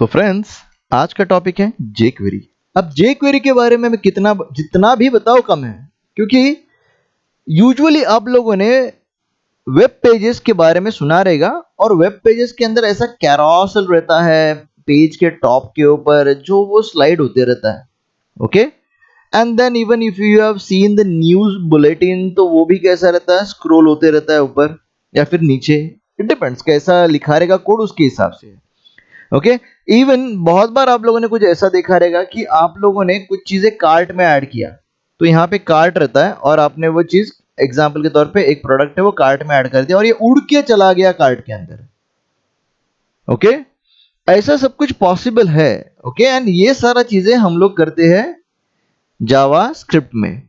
So friends, आज का topic है jQuery। अब jQuery के बारे में मैं जितना भी बताऊं कम है, क्योंकि यूजुअली आप लोगों ने वेब पेजेस के बारे में सुना रहेगा और वेब पेजेस के अंदर ऐसा कैरोसेल रहता है पेज के टॉप के ऊपर जो वो स्लाइड होते रहता है। Okay, and then even if you have seen the news bulletin, तो वो भी कैसा रहता है, स्क्रॉल होते रहता है ऊपर या फिर नीचे, इट डिपेंड्स कैसा लिखा रहेगा कोड उसके हिसाब से। ओके, इवन बहुत बार आप लोगों ने कुछ ऐसा देखा रहेगा कि आप लोगों ने कुछ चीजें कार्ट में ऐड किया, तो यहाँ पे कार्ट रहता है और आपने वो चीज एग्जाम्पल के तौर पे एक प्रोडक्ट है वो कार्ट में ऐड कर दिया और ये उड़ के चला गया कार्ट के अंदर। ओके, ऐसा सब कुछ पॉसिबल है। ओके, एंड ये सारा चीजें हम लोग करते हैं जावा स्क्रिप्ट में।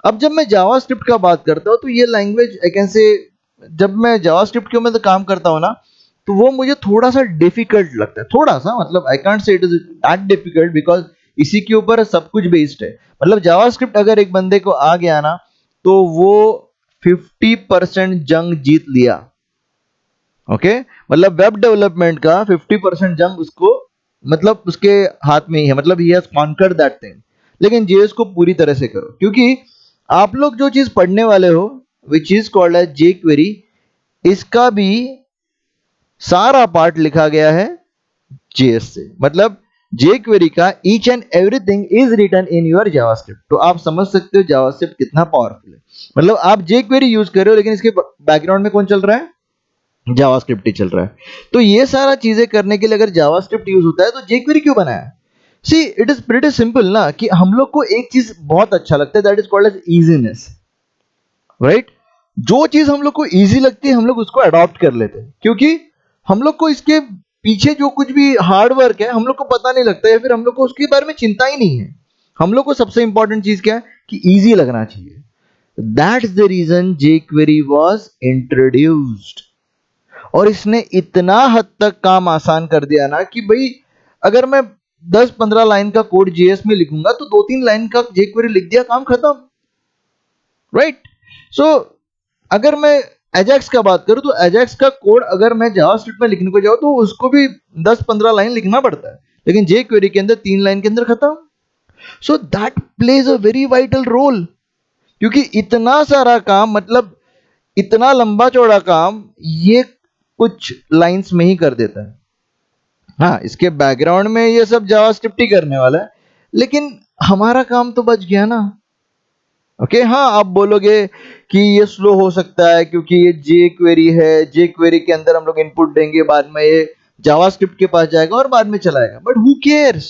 अब जब मैं जावा स्क्रिप्ट का बात करता हूँ तो ये लैंग्वेज आई कैन से, जब मैं जावा स्क्रिप्ट के ऊपर काम करता हूँ ना, तो वो मुझे थोड़ा सा डिफिकल्ट लगता है। थोड़ा सा मतलब I can't say it is that difficult because इसी के ऊपर सब कुछ बेस्ड है। मतलब जावा स्क्रिप्ट अगर एक बंदे को आ गया ना, तो वो 50% जंग जीत लिया। ओके, मतलब वेब डेवलपमेंट का 50% जंग उसको, मतलब उसके हाथ में ही है, मतलब ही हैज कॉन्कर्ड दैट थिंग। लेकिन जेएस को पूरी तरह से करो, क्योंकि आप लोग जो चीज पढ़ने वाले हो which is called as jQuery, इसका भी सारा पार्ट लिखा गया है JS से। मतलब jQuery का each and everything is written in your JavaScript. तो आप समझ सकते हो जावास्क्रिप्ट कितना पावरफुल है। मतलब आप jQuery यूज कर रहे हो लेकिन इसके बैकग्राउंड में कौन चल रहा है, जावास्क्रिप्ट ही चल रहा है। तो ये सारा चीजें करने के लिए अगर जावास्क्रिप्ट यूज होता है तो jQuery क्यों बनाया? See it is pretty simple ना, कि हम लोग को एक चीज बहुत अच्छा लगता है, that is called as easiness, right. जो चीज हम लोग को इजी लगती है हम लोग उसको अडॉप्ट कर लेते हैं, क्योंकि हम लोग को इसके पीछे जो कुछ भी हार्ड वर्क है हम लोग को पता नहीं लगता, या फिर हम लोग को उसके बारे में चिंता ही नहीं है। हम लोग को सबसे इंपॉर्टेंट चीज क्या है कि इजी लगना चाहिए। That's the reason jQuery was introduced. और इसने इतना हद तक काम आसान कर दिया ना कि भाई अगर मैं 10-15 लाइन का कोड जेएस में लिखूंगा तो 2-3 लाइन का jQuery लिख दिया, काम खत्म, राइट। सो अगर मैं एजाक्स का बात करूं तो एजाक्स का कोड अगर मैं जावास्क्रिप्ट में लिखने को जाऊं तो उसको भी 10-15 लाइन लिखना पड़ता है, लेकिन jQuery के अंदर 3 लाइन के अंदर खत्म। So that plays a very vital role, क्योंकि इतना सारा काम, मतलब इतना लंबा चौड़ा काम ये कुछ लाइंस में ही कर देता है। हाँ, इसके बैकग्राउंड में ये सब जावास्क्रिप्ट ही करने वाला है, लेकिन हमारा काम तो बच गया ना। ओके, हाँ, आप बोलोगे कि ये स्लो हो सकता है क्योंकि ये jQuery है, jQuery के अंदर हम लोग इनपुट देंगे, बाद में ये जावास्क्रिप्ट के पास जाएगा और बाद में चलाएगा, but who cares.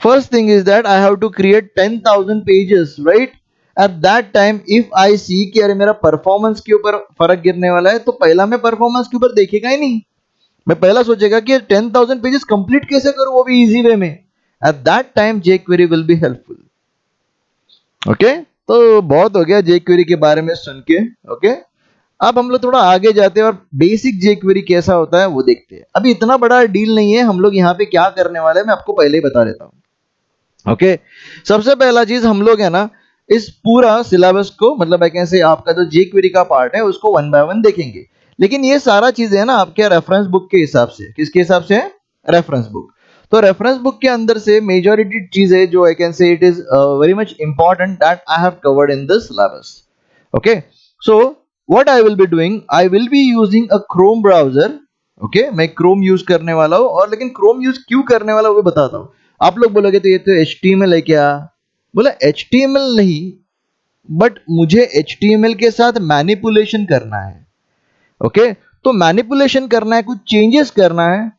First thing is that I have to create 10,000 pages, right. At that time if I see कि अरे मेरा परफॉर्मेंस के ऊपर फर्क गिरने वाला है, तो पहला मैं परफॉर्मेंस के ऊपर देखेगा ही नहीं। मैं पहला सोचेगा कि 10,000 पेजेस कंप्लीट कैसे करूं, वो भी इजी वे में। Eight that time jQuery will be helpful. Okay, तो बहुत हो गया jQuery के बारे में सुन के। ओके, अब हम लोग थोड़ा आगे जाते हैं और बेसिक jQuery कैसा होता है वो देखते हैं। अभी इतना बड़ा डील नहीं है, हम लोग यहाँ पे क्या करने वाले हैं मैं आपको पहले ही बता देता हूँ। ओके, सबसे पहला चीज हम लोग है ना, इस पूरा सिलेबस को, मतलब कैसे आपका जो jQuery का पार्ट है उसको 1 बाय 1 देखेंगे। लेकिन ये सारा चीजें है ना आपके रेफरेंस बुक के हिसाब से। किसके हिसाब से? Reference book. तो रेफरेंस बुक के अंदर से मेजॉरिटी चीजें जो I can say it is very much important that I have covered in this syllabus. Okay, so what I will be doing, I will be using a Chrome browser. Okay, मैं Chrome use करने वाला हूं, और लेकिन Chrome use क्यों करने वाला हूं वो बताता हूं। आप लोग बोलोगे तो ये तो HTML है क्या? बोला HTML नहीं, बट मुझे HTML के साथ मैनिपुलेशन करना है। ओके, तो मैनिपुलेशन करना है, कुछ चेंजेस करना है,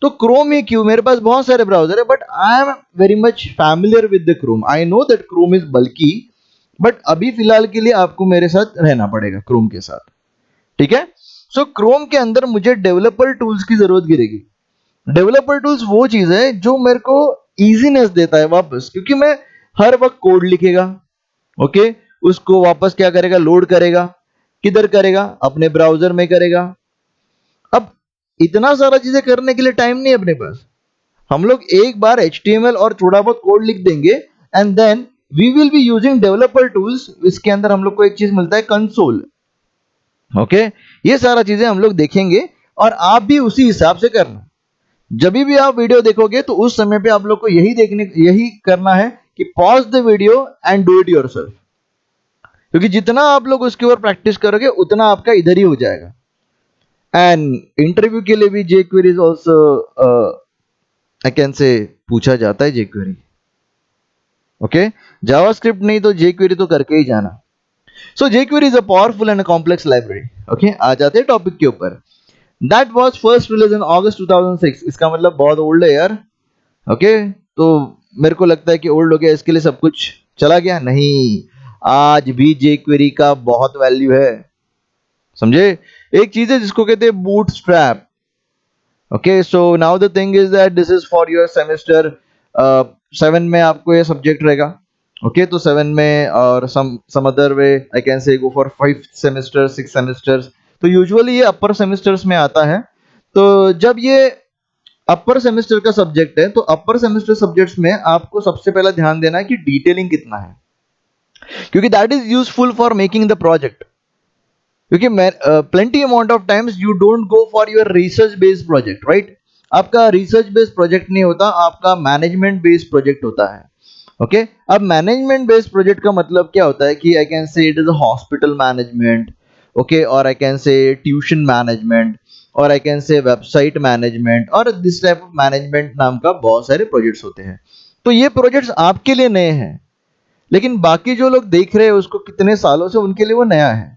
तो क्रोम ही क्यों, मेरे पास बहुत सारे ब्राउजर है, but I am very much familiar with the Chrome. I know that Chrome is बल्कि, बट अभी फिलहाल के लिए आपको मेरे साथ रहना पड़ेगा क्रोम के साथ, ठीक है। सो क्रोम के अंदर मुझे डेवलपर टूल्स की जरूरत गिरेगी। डेवलपर टूल्स वो चीज है जो मेरे को इजीनेस देता है वापस, क्योंकि मैं हर वक्त कोड लिखेगा, ओके, उसको वापस क्या करेगा, लोड करेगा। किधर करेगा? अपने ब्राउजर में करेगा। अब इतना सारा चीजें करने के लिए टाइम नहीं है अपने पास। हम लोग एक बार HTML और थोड़ा बहुत कोड लिख देंगे, and then we will be using developer tools. इसके अंदर हम लोग को एक चीज मिलता है, कंसोल। ओके, ये सारा चीजें हम लोग देखेंगे और आप भी उसी हिसाब से करना, जब भी आप वीडियो देखोगे तो उस समय पे आप लोग को यही करना है कि pause the video and do it yourself, क्योंकि जितना आप लोग उसके ऊपर प्रैक्टिस करोगे उतना आपका इधर ही हो जाएगा। एंड इंटरव्यू के लिए भी jQuery is also I can say पूछा जाता है जे क्वेरी। ओके, जावास्क्रिप्ट नहीं तो जे क्वेरी तो करके ही जाना। So jQuery is a powerful and complex library. Okay, आ जाते हैं टॉपिक के ऊपर। That was first release in August 2006। इसका मतलब बहुत ओल्ड है यार। ओके, तो मेरे को लगता है कि ओल्ड हो गया इसके लिए सब कुछ चला गया, नहीं, आज भी जे क्वेरी का बहुत वैल्यू है। समझे? एक चीज है जिसको कहते हैं bootstrap. Okay, so now the thing is that this is for your semester 7 में आपको ये सब्जेक्ट रहेगा। ओके, तो 7 में और some other way I can से गो फॉर 5 सेमेस्टर 6 सेमेस्टर्स। तो यूजुअली ये अपर सेमेस्टर्स में आता है। तो जब ये अपर सेमेस्टर का सब्जेक्ट है तो अपर सेमेस्टर सब्जेक्ट्स में आपको सबसे पहला ध्यान देना है कि डिटेलिंग कितना है, क्योंकि that is useful for making the project. क्योंकि plenty amount of times you don't go for your research based project, right? आपका रिसर्च बेस्ड प्रोजेक्ट नहीं होता, आपका मैनेजमेंट बेस्ड प्रोजेक्ट होता है। ओके, अब मैनेजमेंट बेस्ड प्रोजेक्ट का मतलब क्या होता है कि I can say it is a hospital management, okay, और I can say tuition management, और I can say website management, और दिस टाइप ऑफ मैनेजमेंट नाम का बहुत सारे प्रोजेक्ट्स होते हैं। तो ये प्रोजेक्ट्स आपके लिए नए हैं, लेकिन बाकी जो लोग देख रहे हैं उसको कितने सालों से, उनके लिए वो नया है।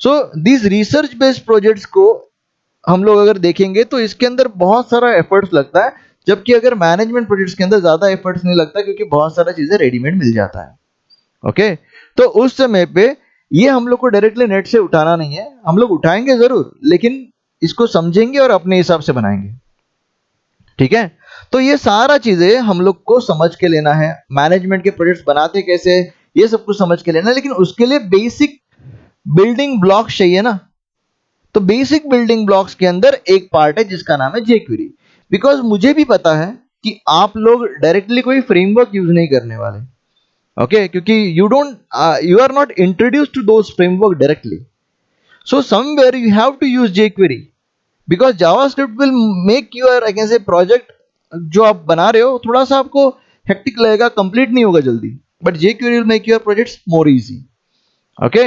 So this research based projects को हम लोग अगर देखेंगे तो इसके अंदर बहुत सारा एफर्ट्स लगता है, जबकि अगर मैनेजमेंट प्रोजेक्ट्स के अंदर ज्यादा एफर्ट्स नहीं लगता, क्योंकि बहुत सारा चीजें रेडीमेड मिल जाता है। ओके, तो उस समय पे ये हम लोग को डायरेक्टली नेट से उठाना नहीं है, हम लोग उठाएंगे जरूर, लेकिन इसको समझेंगे और अपने हिसाब से बनाएंगे। ठीक है, तो ये सारा चीजें हम लोग को समझ के लेना है। मैनेजमेंट के प्रोजेक्ट्स बनाते कैसे, ये सब कुछ समझ के लेना है, लेकिन उसके लिए बेसिक बिल्डिंग ब्लॉक्स चाहिए ना। तो बेसिक बिल्डिंग ब्लॉक्स के अंदर एक पार्ट है जिसका नाम है जेक्वेरी। बिकॉज मुझे भी पता है कि आप लोग डायरेक्टली कोई फ्रेमवर्क यूज नहीं करने वाले। ओके, क्योंकि you are not introduce to those framework directly. So somewhere you have to use jQuery, because JavaScript will make your I can say project जो आप बना रहे हो थोड़ा सा आपको हेक्टिक लगेगा, कंप्लीट नहीं होगा जल्दी, but jQuery will make your projects more easy. Okay,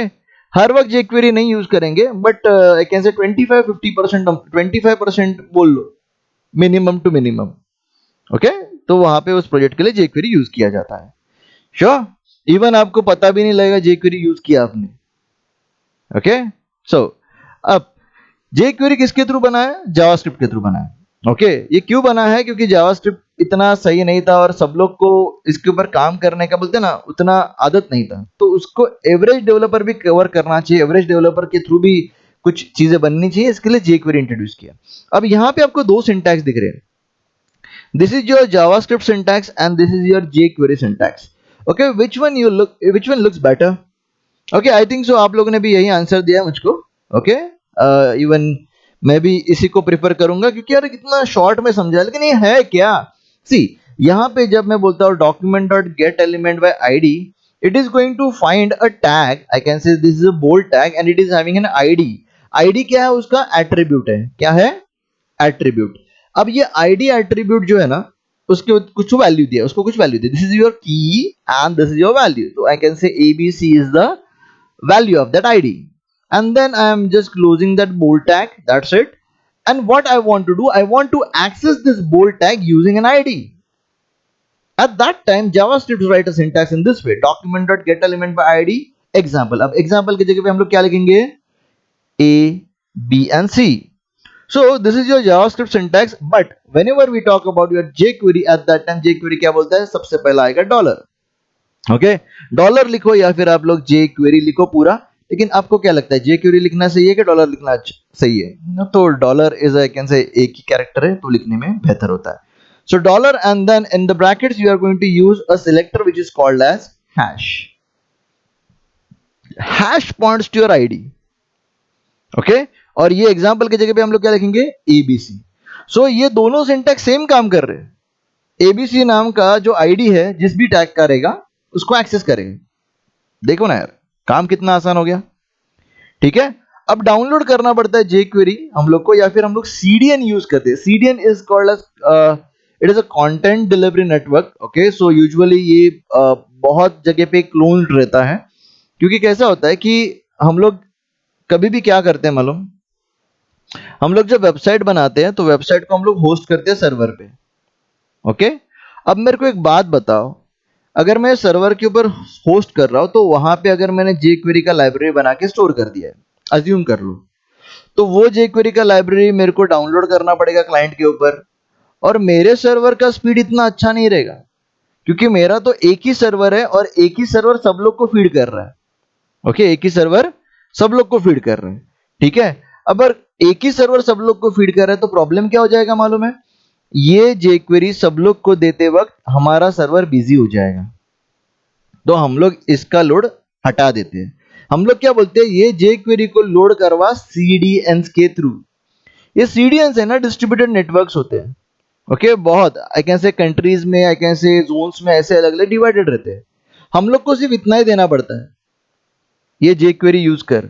हर वक्त जेक्वेरी नहीं यूज करेंगे, बट आई कैन से 25-50%, 25% बोल लो मिनिमम टू मिनिमम। ओके, तो वहां पे उस प्रोजेक्ट के लिए जेक्वेरी यूज किया जाता है। श्योर, इवन आपको पता भी नहीं लगेगा जेक्वेरी यूज किया आपने। ओके, सो अब जेक्वेरी किसके थ्रू बना है? जावास्क्रिप्ट के थ्रू बना है। ओके, ये क्यों बना है? क्योंकि जावास्क्रिप्ट इतना सही नहीं था और सब लोग को इसके ऊपर काम करने का बोलते ना उतना आदत नहीं था, तो उसको एवरेज डेवलपर भी कवर करना चाहिए, एवरेज डेवलपर के थ्रू भी कुछ चीजें बननी चाहिए, इसके लिए जेक्वेरी इंट्रोड्यूस किया। अब यहाँ पे आपको दो सिंटैक्स दिख रहे हैं, this is your JavaScript syntax and this is your jQuery syntax. Okay, which one looks better? Okay, I think so आप लोगों ने भी यही आंसर दिया मुझको। ओके, इवन मैं भी इसी को प्रिफर करूंगा, क्योंकि यार कितना शॉर्ट में समझा, लेकिन ये है क्या? सी, यहाँ पे जब मैं बोलता हूँ document dot get element by ID, it is going to find a tag, I can say this is a bold tag and it is having an ID. ID क्या है? उसका एट्रीब्यूट है। क्या है? एट्रीब्यूट। अब ये आईडी एट्रीब्यूट जो है ना, उसके कुछ वैल्यू दिया, उसको कुछ वैल्यू दिया, this is your key and this is your value, तो I can say ABC is the value of that ID, and then I am just closing that bold tag, that's it. And what I want to do, I want to access this bold tag using an ID. At that time JavaScript write a syntax in this way, document.getElement by ID example. अब example की जगह पे हम लोग क्या लिखेंगे? A, B and C. So this is your JavaScript syntax, but whenever we talk about your jQuery, at that time jQuery क्या बोलता है? सबसे पहला आएगा डॉलर। ओके, डॉलर लिखो या फिर आप लोग जे क्वेरी लिखो पूरा, लेकिन आपको क्या लगता है जे क्वेरी लिखना सही है कि डॉलर लिखना सही है? तो डॉलर इज आई कैन से एक ही कैरेक्टर है, तो लिखने में बेहतर होता है। So dollar and then in the brackets you are going to use a selector which is called as hash. Hash points to your ID. Okay, और ये एग्जांपल की जगह पे हम लोग क्या लिखेंगे? एबीसी। सो ये दोनों सिंटैक्स सेम काम कर रहे हैं। एबीसी नाम का जो आईडी है, जिस भी टैग का रहेगा उसको एक्सेस करेंगे। देखो ना यार, काम कितना आसान हो गया। ठीक है, अब डाउनलोड करना पड़ता है jQuery हम लोग को, या फिर हम लोग CDN यूज करते हैं। CDN is called as it is a content delivery network. Okay, so usually ये बहुत जगह पे क्लोन रहता है, क्योंकि कैसा होता है कि हम लोग कभी भी क्या करते हैं मालूम, हम लोग जब वेबसाइट बनाते हैं तो वेबसाइट को हम लोग होस्ट करते हैं सर्वर पे। ओके, अब मेरे को एक बात बताओ, अगर मैं सर्वर के ऊपर होस्ट कर रहा हूं तो वहां पे अगर मैंने jQuery का लाइब्रेरी बना के स्टोर कर दिया है, अज्यूम कर लो, तो वो jQuery का लाइब्रेरी मेरे को डाउनलोड करना पड़ेगा क्लाइंट के ऊपर, और मेरे सर्वर का स्पीड इतना अच्छा नहीं रहेगा, क्योंकि मेरा तो एक ही सर्वर है और एक ही सर्वर सब लोग को फीड कर रहा है। ओके, एक ही सर्वर सब लोग को फीड कर रहे हैं, ठीक है। अब अगर एक ही सर्वर सब लोग को फीड कर रहा है तो प्रॉब्लम क्या हो जाएगा मालूम है, ये jQuery सब लोग को देते वक्त हमारा सर्वर बिजी हो जाएगा, तो हम लोग इसका लोड हटा देते हैं। हम लोग क्या बोलते हैं, ये jQuery को लोड करवा CDNs के थ्रू। ये CDNs है ना, डिस्ट्रीब्यूटेड नेटवर्क्स होते हैं। ओके, बहुत आई कैन से कंट्रीज में, आई कैन से जोन्स में ऐसे अलग अलग डिवाइडेड रहते हैं। हम लोग को सिर्फ इतना ही देना पड़ता है ये jQuery यूज कर।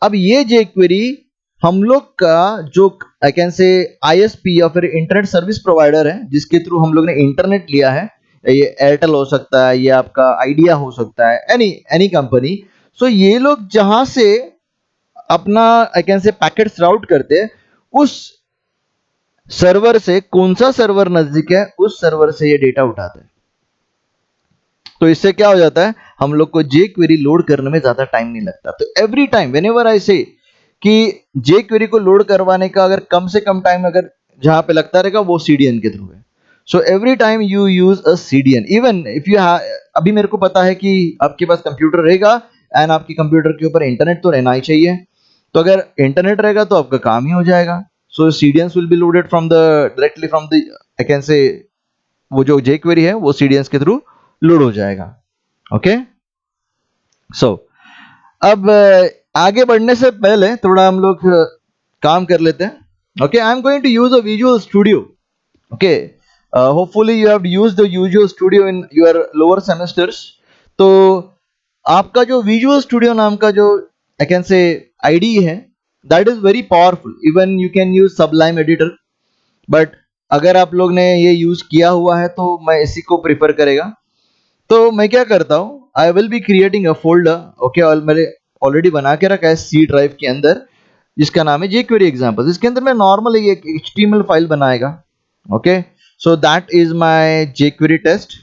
अब ये jQuery हम लोग का जो आई कैन से ISP या फिर इंटरनेट सर्विस प्रोवाइडर है, जिसके थ्रू हम लोग ने इंटरनेट लिया है, ये एयरटेल हो सकता है, ये आपका आइडिया हो सकता है, एनी एनी कंपनी। सो ये लोग जहां से अपना आई कैन से पैकेट्स राउट करते हैं, उस सर्वर से कौन सा सर्वर नजदीक है, उस सर्वर से ये डेटा उठाते हैं। तो इससे क्या हो जाता है, हम लोग को jQuery लोड करने में ज्यादा टाइम नहीं लगता। तो एवरी टाइम व्हेनेवर आई से कि jQuery को लोड करवाने का अगर कम से कम टाइम अगर जहां पे लगता रहेगा वो CDN के थ्रू है। So every time you use a CDN, even if you अभी मेरे को पता है कि आपके पास कंप्यूटर रहेगा एंड आपके कंप्यूटर के ऊपर इंटरनेट तो रहना ही चाहिए, तो अगर इंटरनेट रहेगा तो आपका काम ही हो जाएगा। सो CDNs will be loaded from the directly from the I can से, वो जो jQuery है वो CDNs के थ्रू लोड हो जाएगा। ओके, सो अब आगे बढ़ने से पहले थोड़ा हम लोग काम कर लेते हैं। Okay, I am going to use a Visual Studio. Okay, hopefully you have used the Visual Studio in your lower semesters. तो आपका जो विजुअल स्टूडियो नाम का जो आई कैन से आईडी है, that is very powerful. Even you can use Sublime editor, but अगर आप लोग ने ये यूज किया हुआ है तो मैं इसी को प्रिफर करेगा। तो मैं क्या करता हूँ, आई will be creating a folder. Okay, और मैंने ऑलरेडी बना के रखा है C ड्राइव के अंदर, जिसका नाम है jQuery एग्जाम्पल। इसके अंदर मैं नॉर्मली एक HTML फाइल बनाएगा। Okay, so that is my jQuery test.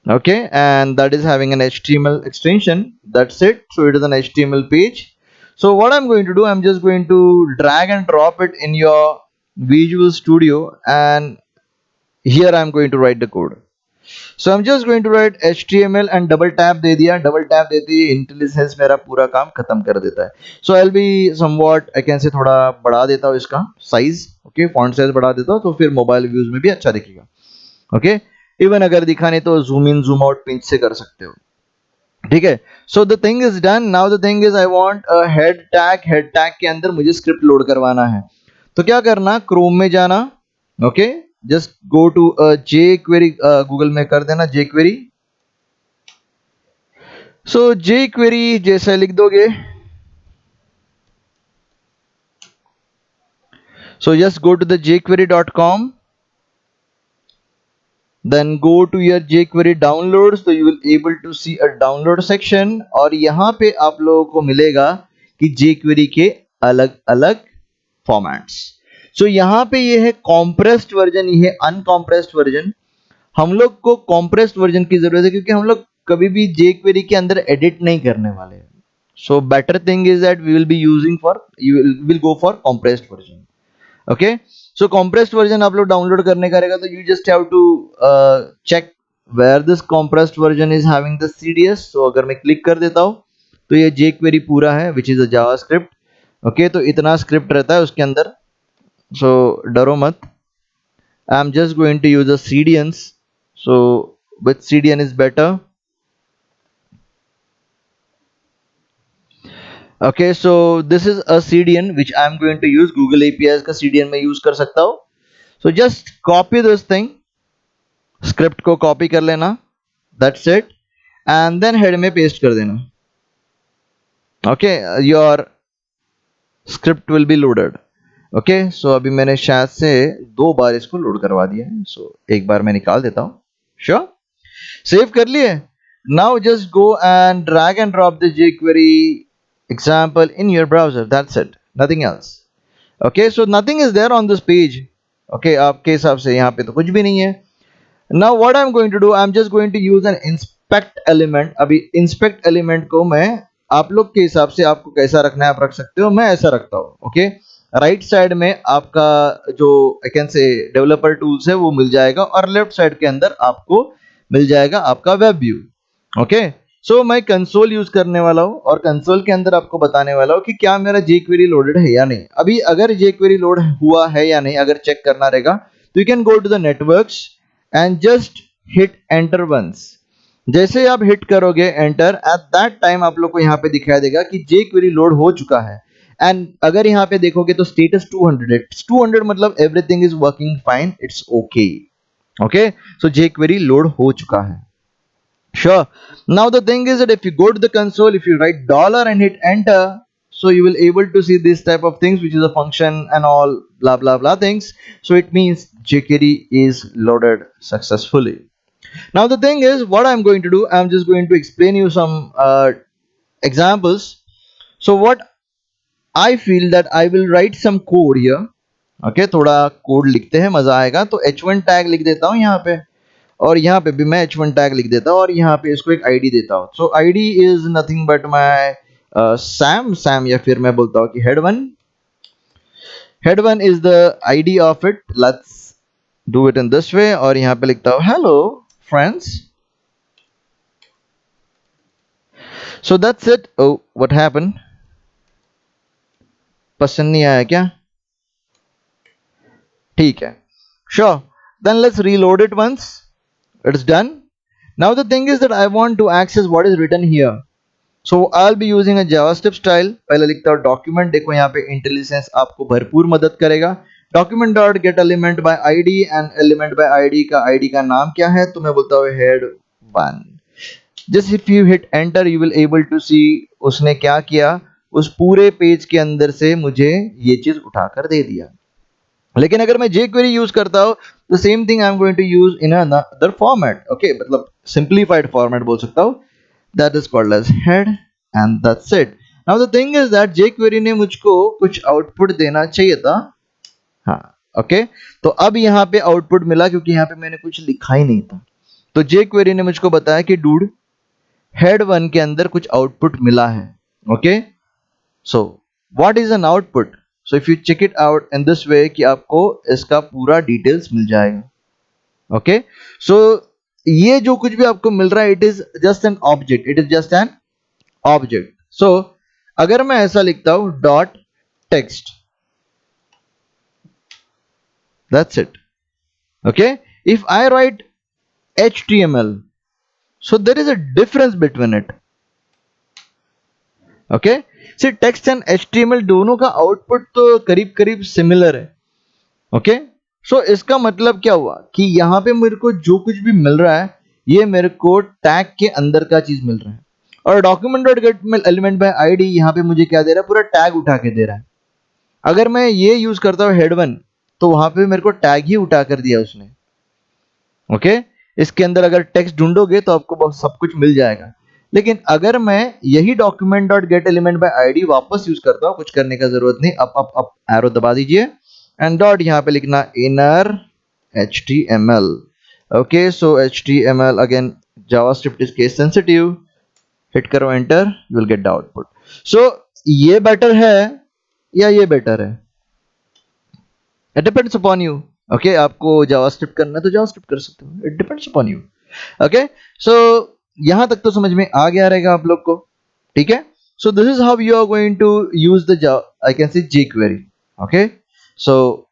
Okay, and that is having an HTML extension. That's it. So it is an HTML page. So what I'm going to do, I'm just going to drag and drop it in your Visual Studio, and here I'm going to write the code. So I'm just going to write HTML and double tap दे दिया, double tap देते ही IntelliSense मेरा पूरा काम खत्म कर देता है। So I'll be somewhat I can say थोड़ा बढ़ा देता हूँ इसका साइज। ओके, फॉन्ट साइज बढ़ा देता हूँ तो फिर मोबाइल व्यूज में भी अच्छा दिखेगा। ओके, इवन अगर दिखाने तो zoom in zoom out pinch से कर सकते हो। ठीक है, so the thing is done. Now the thing is I want a head tag. Head tag के अंदर मुझे स्क्रिप्ट लोड करवाना है, तो क्या करना, क्रोम में जाना। Okay, just go to jQuery, Google में कर देना jQuery। सो jQuery जैसे लिख दोगे, so just go to the jQuery.com, then go to your jQuery downloads, so you will able to see a download section, और यहाँ पे आप लोगों को मिलेगा कि jQuery के अलग अलग फॉर्मेट्स। सो यहाँ पे ये है कॉम्प्रेस्ड वर्जन, ये है अनकॉम्प्रेस्ड वर्जन। हम लोग को कॉम्प्रेस्ड वर्जन की जरूरत है क्योंकि हम लोग कभी भी jQuery के अंदर एडिट नहीं करने वाले हैं। So better thing is that we will be using for, you will go for compressed version. Okay, so compressed version आप लोग डाउनलोड करने का रहेगा तो you just have to check where this compressed version is having the CDS। सो अगर मैं click कर देता हूँ तो ये jQuery पूरा है, which is a JavaScript. Okay, तो इतना स्क्रिप्ट रहता है उसके अंदर, सो डरो मत। I am just going to use a CDNs, so which CDN is better? Okay, so this is a CDN which I am going to use, Google APIs का CDN मैं यूज कर सकता हूँ। So just copy this thing, script को copy कर लेना, that's it, and then head में paste कर देना। Okay, your script will be loaded. Okay, so अभी मैंने शायद से 2 बार इसको लोड करवा दिया है, सो एक बार मैं निकाल देता हूँ। श्योर, सेव कर लिए। Now just go and drag and drop the jQuery example in your browser, that's it, nothing else। okay, so nothing is there on this page। okay, आपके हिसाब से यहाँ पे तो कुछ भी नहीं है। now what I'm going to do, I'm just going to use an inspect element। अभी inspect element को मैं, आप लोग के हिसाब से आपको कैसा रखना है आप रख सकते हो, मैं ऐसा रखता हूँ। ओके, राइट साइड में आपका जो आई कैन से डेवलपर टूल्स है वो मिल जाएगा, और लेफ्ट साइड के अंदर आपको मिल जाएगा आपका वेब व्यू। ओके, सो मैं कंसोल यूज करने वाला हूँ, और कंसोल के अंदर आपको बताने वाला हूँ कि क्या मेरा jQuery लोडेड है या नहीं। अभी अगर jQuery लोड हुआ है या नहीं अगर चेक करना रहेगा, तो you can go to the networks and just hit enter once. जैसे आप हिट करोगे एंटर, एट दैट टाइम आप लोग को यहाँ पे दिखाई देगा कि jQuery लोड हो चुका है। एंड अगर यहाँ पे देखोगे तो स्टेटस 200 है। 200 मतलब everything is working fine, it's okay. Okay, so jQuery load हो चुका है। Sure. Now the thing is that if you go to the console, if you write dollar and hit enter, so you will able to see this type of things, which is a function and all blah blah blah things. So it means jQuery is loaded successfully. Now the thing is, what I'm going to do, I'm just going to explain you some examples. So what I feel that I will write some code here। okay, थोड़ा code लिखते हैं, मजा आएगा। तो h1 tag लिख देता हूँ यहाँ पे, और यहाँ पे भी मैं h1 टैग लिख देता हूँ, और यहाँ पे इसको एक आईडी देता हूँ। So ID is nothing but my Sam, या फिर मैं बोलता हूँ कि head one is the ID of it. Let's do it in this way, और यहाँ पे लिखता हूँ hello friends. So that's it. Oh what happened, पसंद नहीं आया क्या? ठीक है, sure, then let's reload it once. It's done. Now the thing is that I want to access what is written here. So I'll be using a JavaScript style. पहले लिखता हूँ document, देखो यहाँ पे इंटेलिजेंस आपको भरपूर मदद करेगा। Document dot get element by ID, and element by ID का नाम क्या है, तो मैं बोलता हूँ head one. Just if you hit enter you will able to see उसने क्या किया, उस पूरे पेज के अंदर से मुझे ये चीज उठाकर दे दिया। लेकिन अगर मैं jQuery यूज करता हूँ, तो same thing I am going to use in another format. Okay, मतलब सिंप्लीफाइड फॉर्मेट बोल सकता हूँ। that is called as head, and that's it। now the thing is that jQuery ने मुझको कुछ आउटपुट देना चाहिए था। हाँ, ओके, तो अब यहाँ पे आउटपुट मिला, क्योंकि यहाँ पे मैंने कुछ लिखा ही नहीं था। तो jQuery ने मुझको बताया कि डूड हेड वन के अंदर कुछ आउटपुट मिला है। Okay, so what is an output? So if you check it out in this way कि आपको इसका पूरा डिटेल्स मिल जाएगा। ओके, सो ये जो कुछ भी आपको मिल रहा है, it is just an object, it is just an object. So अगर मैं ऐसा लिखता हूं dot text, that's it. Okay, if I write HTML, so there is a difference between it। Okay, see text and HTML दोनों का output तो करीब करीब सिमिलर है। ओके, सो इसका मतलब क्या हुआ कि यहां पे मेरे को जो कुछ भी मिल रहा है, ये मेरे को टैग के अंदर का चीज मिल रहा है। और document dot get element by ID यहाँ पे मुझे क्या दे रहा है, पूरा टैग उठा के दे रहा है। अगर मैं ये यूज करता हूँ हेड वन, तो वहां पे मेरे को टैग ही उठा कर दिया उसने। ओके, इसके अंदर अगर टेक्स्ट ढूंढोगे तो आपको सब कुछ मिल जाएगा। लेकिन अगर मैं यही document dot get element by ID वापस यूज करता हूँ, कुछ करने का जरूरत नहीं, अप एरो दबा दीजिए, एंड डॉट यहाँ पे लिखना inner HTML। Okay, so HTML again JavaScript is case sensitive. Hit करो enter, you will get the output. So ये बेटर है या ये बेटर है, it depends upon you. Okay, आपको जावास्क्रिप्ट करना है तो जावास्क्रिप्ट कर सकते हो, it depends upon you. Okay, so यहां तक तो समझ में आ गया रहेगा आप लोग को, ठीक है। So this is how you are going to use the I can say jQuery। Okay, so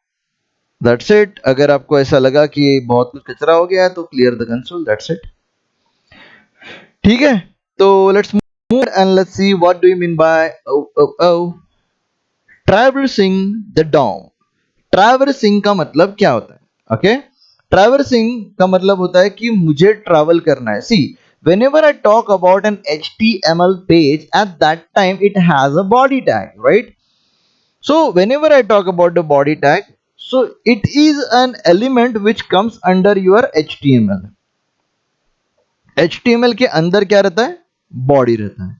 that's it. अगर आपको ऐसा लगा कि बहुत कुछ कचरा हो गया है तो clear the console, that's it. ठीक है, तो let's move and let's see what do you mean by traversing the DOM. Traversing का मतलब क्या होता है? ओके, ट्रैवर्सिंग का मतलब होता है कि मुझे ट्रैवल करना है। सी, whenever I talk about an HTML page, at that time it has a body tag, right? So whenever I talk about the body tag, so it is an element which comes under your HTML. HTML के अंदर क्या रहता है? Body रहता है,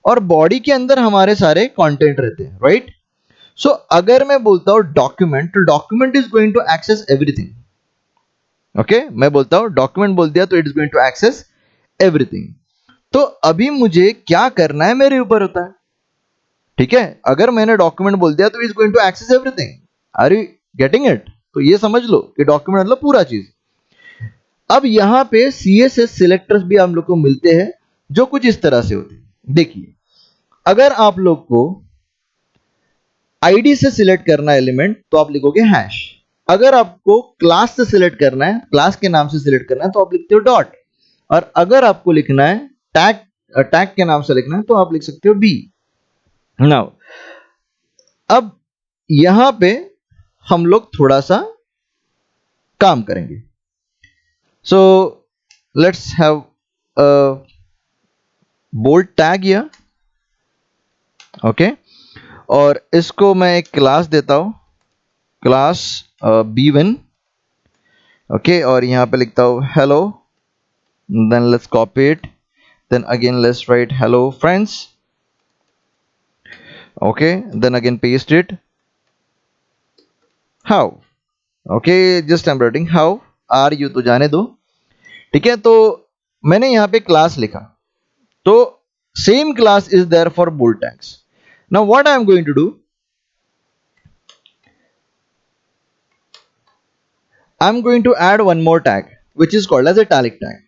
और body के अंदर हमारे सारे कंटेंट रहते हैं, राइट? सो अगर मैं बोलता हूं डॉक्यूमेंट, तो document is going to access everything. Okay, मैं बोलता हूं डॉक्यूमेंट बोल दिया तो it is going to access everything. तो अभी मुझे क्या करना है मेरे ऊपर होता है. ठीक है, अगर मैंने डॉक्यूमेंट बोल दिया तो is going to access everything. Are you getting it? तो ये समझ लो कि डॉक्यूमेंट मतलब पूरा चीज. अब यहां पे CSS सिलेक्टर्स भी हम लोग को मिलते हैं, जो कुछ इस तरह से होते हैं. देखिए, अगर आप लोग को आईडी से सिलेक्ट करना है एलिमेंट, तो आप लिखोगे हैश. अगर आपको क्लास से सिलेक्ट करना है, क्लास के नाम से सिलेक्ट करना है, तो आप लिखते हो डॉट. और अगर आपको लिखना है टैग, टैग के नाम से लिखना है, तो आप लिख सकते हो बी. नाउ अब यहां पे हम लोग थोड़ा सा काम करेंगे. So let's have a bold tag here. Okay, और इसको मैं एक क्लास देता हूं, क्लास B1. ओके, और यहां पे लिखता हूं hello, then let's copy it, then again let's write hello friends. Okay, then again paste it. How? Okay, just I'm writing how are you, तो जाने दो. ठीक है, तो मैंने यहां पे क्लास लिखा, तो same class is there for bold tags. Now what I am going to do, I'm going to add one more tag which is called as italic tag.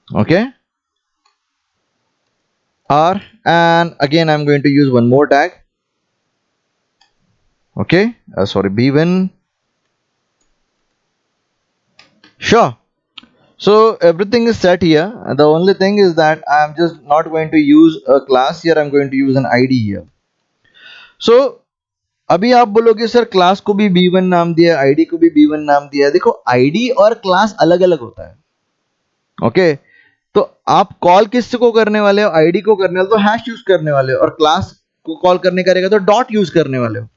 Okay, R, and again I'm going to use one more tag. Okay, sorry, B1. Sure. So everything is set here, and the only thing is that I'm just not going to use a class here, I'm going to use an ID here. So अभी आप बोलोगे sir class को भी B1 नाम दिया, ID को भी B1 नाम दिया. देखो, ID और क्लास अलग अलग होता है. ओके, तो आप कॉल किस को करने वाले हो? ID को करने वाले तो हैश यूज करने वाले हो, और क्लास को कॉल करने का रहेगा तो डॉट यूज करने वाले हो.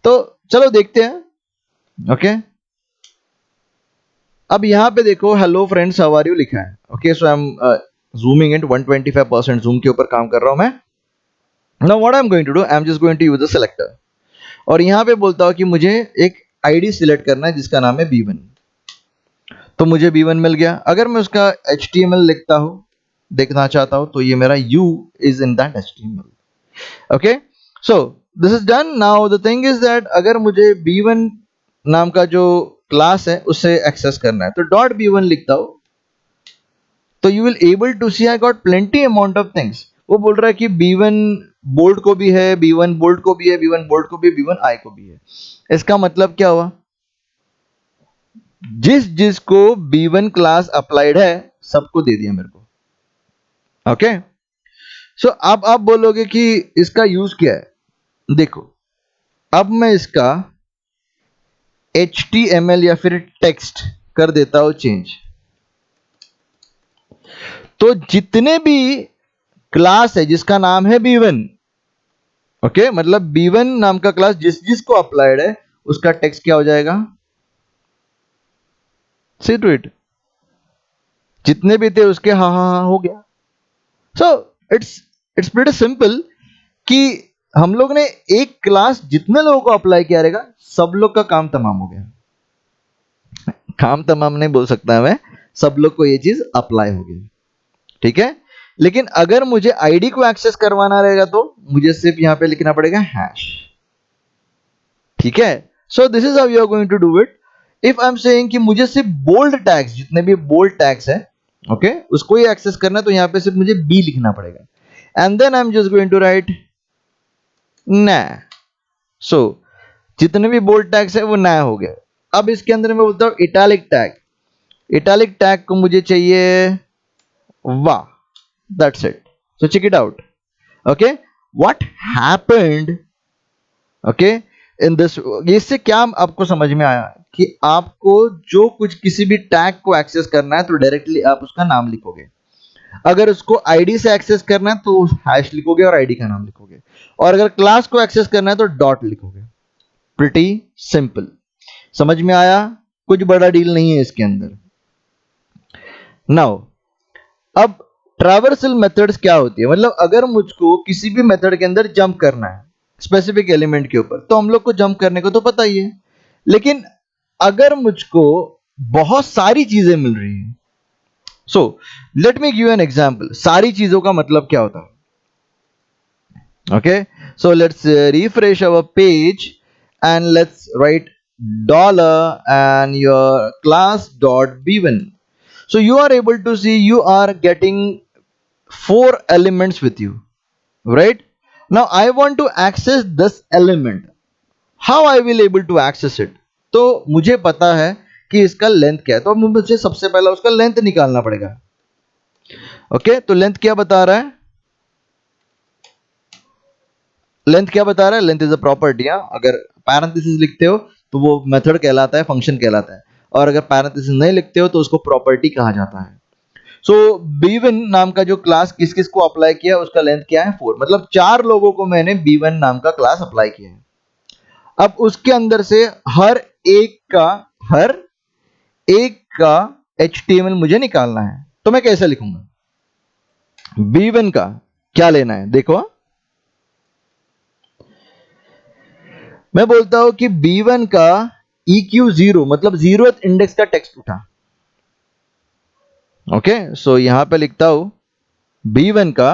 तो चलो देखते हैं. ओके, अब यहां पे देखो hello friends how are you लिखा है. Okay, so I am zooming in 125% zoom के ऊपर काम कर रहा हूं मैं. Now what I am going to do, I am just going to use the selector, और यहां पे बोलता हूं कि मुझे एक आईडी सिलेक्ट करना है जिसका नाम है B1. तो मुझे B1 मिल गया. अगर मैं उसका HTML लिखता हूं, देखना चाहता हूं, तो ये मेरा U is in that HTML. Okay, so this is done. Now the thing is that अगर मुझे B1 नाम का जो क्लास है उससे एक्सेस करना है, तो डॉट B1 लिखता हूं, तो you will able to see I got plenty amount of things. वो बोल रहा है कि B1 बोल्ड को भी है, B1 बोल्ड को भी है, B1 बोल्ड को भी, B1 आई को भी है. इसका मतलब क्या हुआ? जिस जिसको B1 क्लास अप्लाइड है सबको दे दिया मेरे को. ओके, सो अब आप बोलोगे कि इसका यूज क्या है. देखो, अब मैं इसका HTML या फिर टेक्स्ट कर देता हूं चेंज. तो जितने भी क्लास है जिसका नाम है B1, ओके, मतलब B1 नाम का क्लास जिस जिसको अप्लाइड है उसका टेक्स्ट क्या हो जाएगा? सी टू इट. जितने भी थे उसके हा हा हा हो गया. सो इट्स प्रीटी सिंपल कि हम लोग ने एक क्लास जितने लोगों को अप्लाई किया रहेगा, सब लोग का काम तमाम हो गया. काम तमाम नहीं बोल सकता मैं, सब लोग को ये चीज अप्लाई हो गई. ठीक है, लेकिन अगर मुझे आईडी को एक्सेस करवाना रहेगा तो मुझे सिर्फ यहां पे लिखना पड़ेगा हैश. ठीक है, so this is how you are going to do it. If I am saying कि मुझे सिर्फ बोल्ड टैग्स, जितने भी बोल्ड टैग्स है, ओके, उसको ही एक्सेस करना है, तो यहां पे सिर्फ मुझे बी लिखना पड़ेगा. And then I am just going to write ना. सो जितने भी बोल्ड टैग्स है वो नया हो गया. अब इसके अंदर मैं बोलता हूं इटैलिक टैग. इटैलिक टैग को मुझे चाहिए वाह. That's it. So check it out. Okay, what happened. Okay, in this, इससे क्या आपको समझ में आया कि आपको जो कुछ किसी भी टैग को एक्सेस करना है तो डायरेक्टली आप उसका नाम लिखोगे, अगर उसको आईडी से एक्सेस करना है तो हैश लिखोगे और आईडी का नाम लिखोगे, और अगर क्लास को एक्सेस करना है तो डॉट लिखोगे। प्रिटी सिंपल, समझ में आया? कुछ बड़ा डील नहीं है इसके अंदर। नाउ अब ट्रैवर्सल मेथड्स क्या होती है, मतलब अगर मुझको किसी भी मेथड के अंदर जंप करना है स्पेसिफिक एलिमेंट के ऊपर, तो हम लोग को जंप करने को तो पता ही है, लेकिन अगर मुझको बहुत सारी चीजें मिल रही हैं, so let me give an example. सारी चीजों का मतलब क्या होता है? Okay, so let's refresh our page and let's write dollar and your class dot b1. So you are able to see you are getting 4 elements with you, right? Now I want to access this element. How I will able to access it? तो मुझे पता है कि इसका length क्या है, तो मुझे सबसे पहला उसका लेंथ निकालना पड़ेगा। ओके, तो लेंथ क्या बता रहा है? लेंथ क्या बता रहा है? Length is a property. अगर पैरेंथेसिस लिखते हो तो वो मेथड कहलाता है, फंक्शन कहलाता है, और अगर पैरेंथेसिस नहीं लिखते हो तो उसको प्रॉपर्टी कहा जाता है। सो b1 नाम का जो क्लास किस किस को अप्लाई किया, उसका लेंथ क्या है? 4, मतलब 4 लोगों को मैंने b1 नाम का क्लास अप्लाई किया है। अब उसके अंदर से हर हर एक का HTML मुझे निकालना है, तो मैं कैसे लिखूंगा? b1 का क्या लेना है देखो, मैं बोलता हूं कि b1 का EQ0 मतलब 0th इंडेक्स का टेक्स्ट उठा। ओके, सो यहां पे लिखता हूं b1 का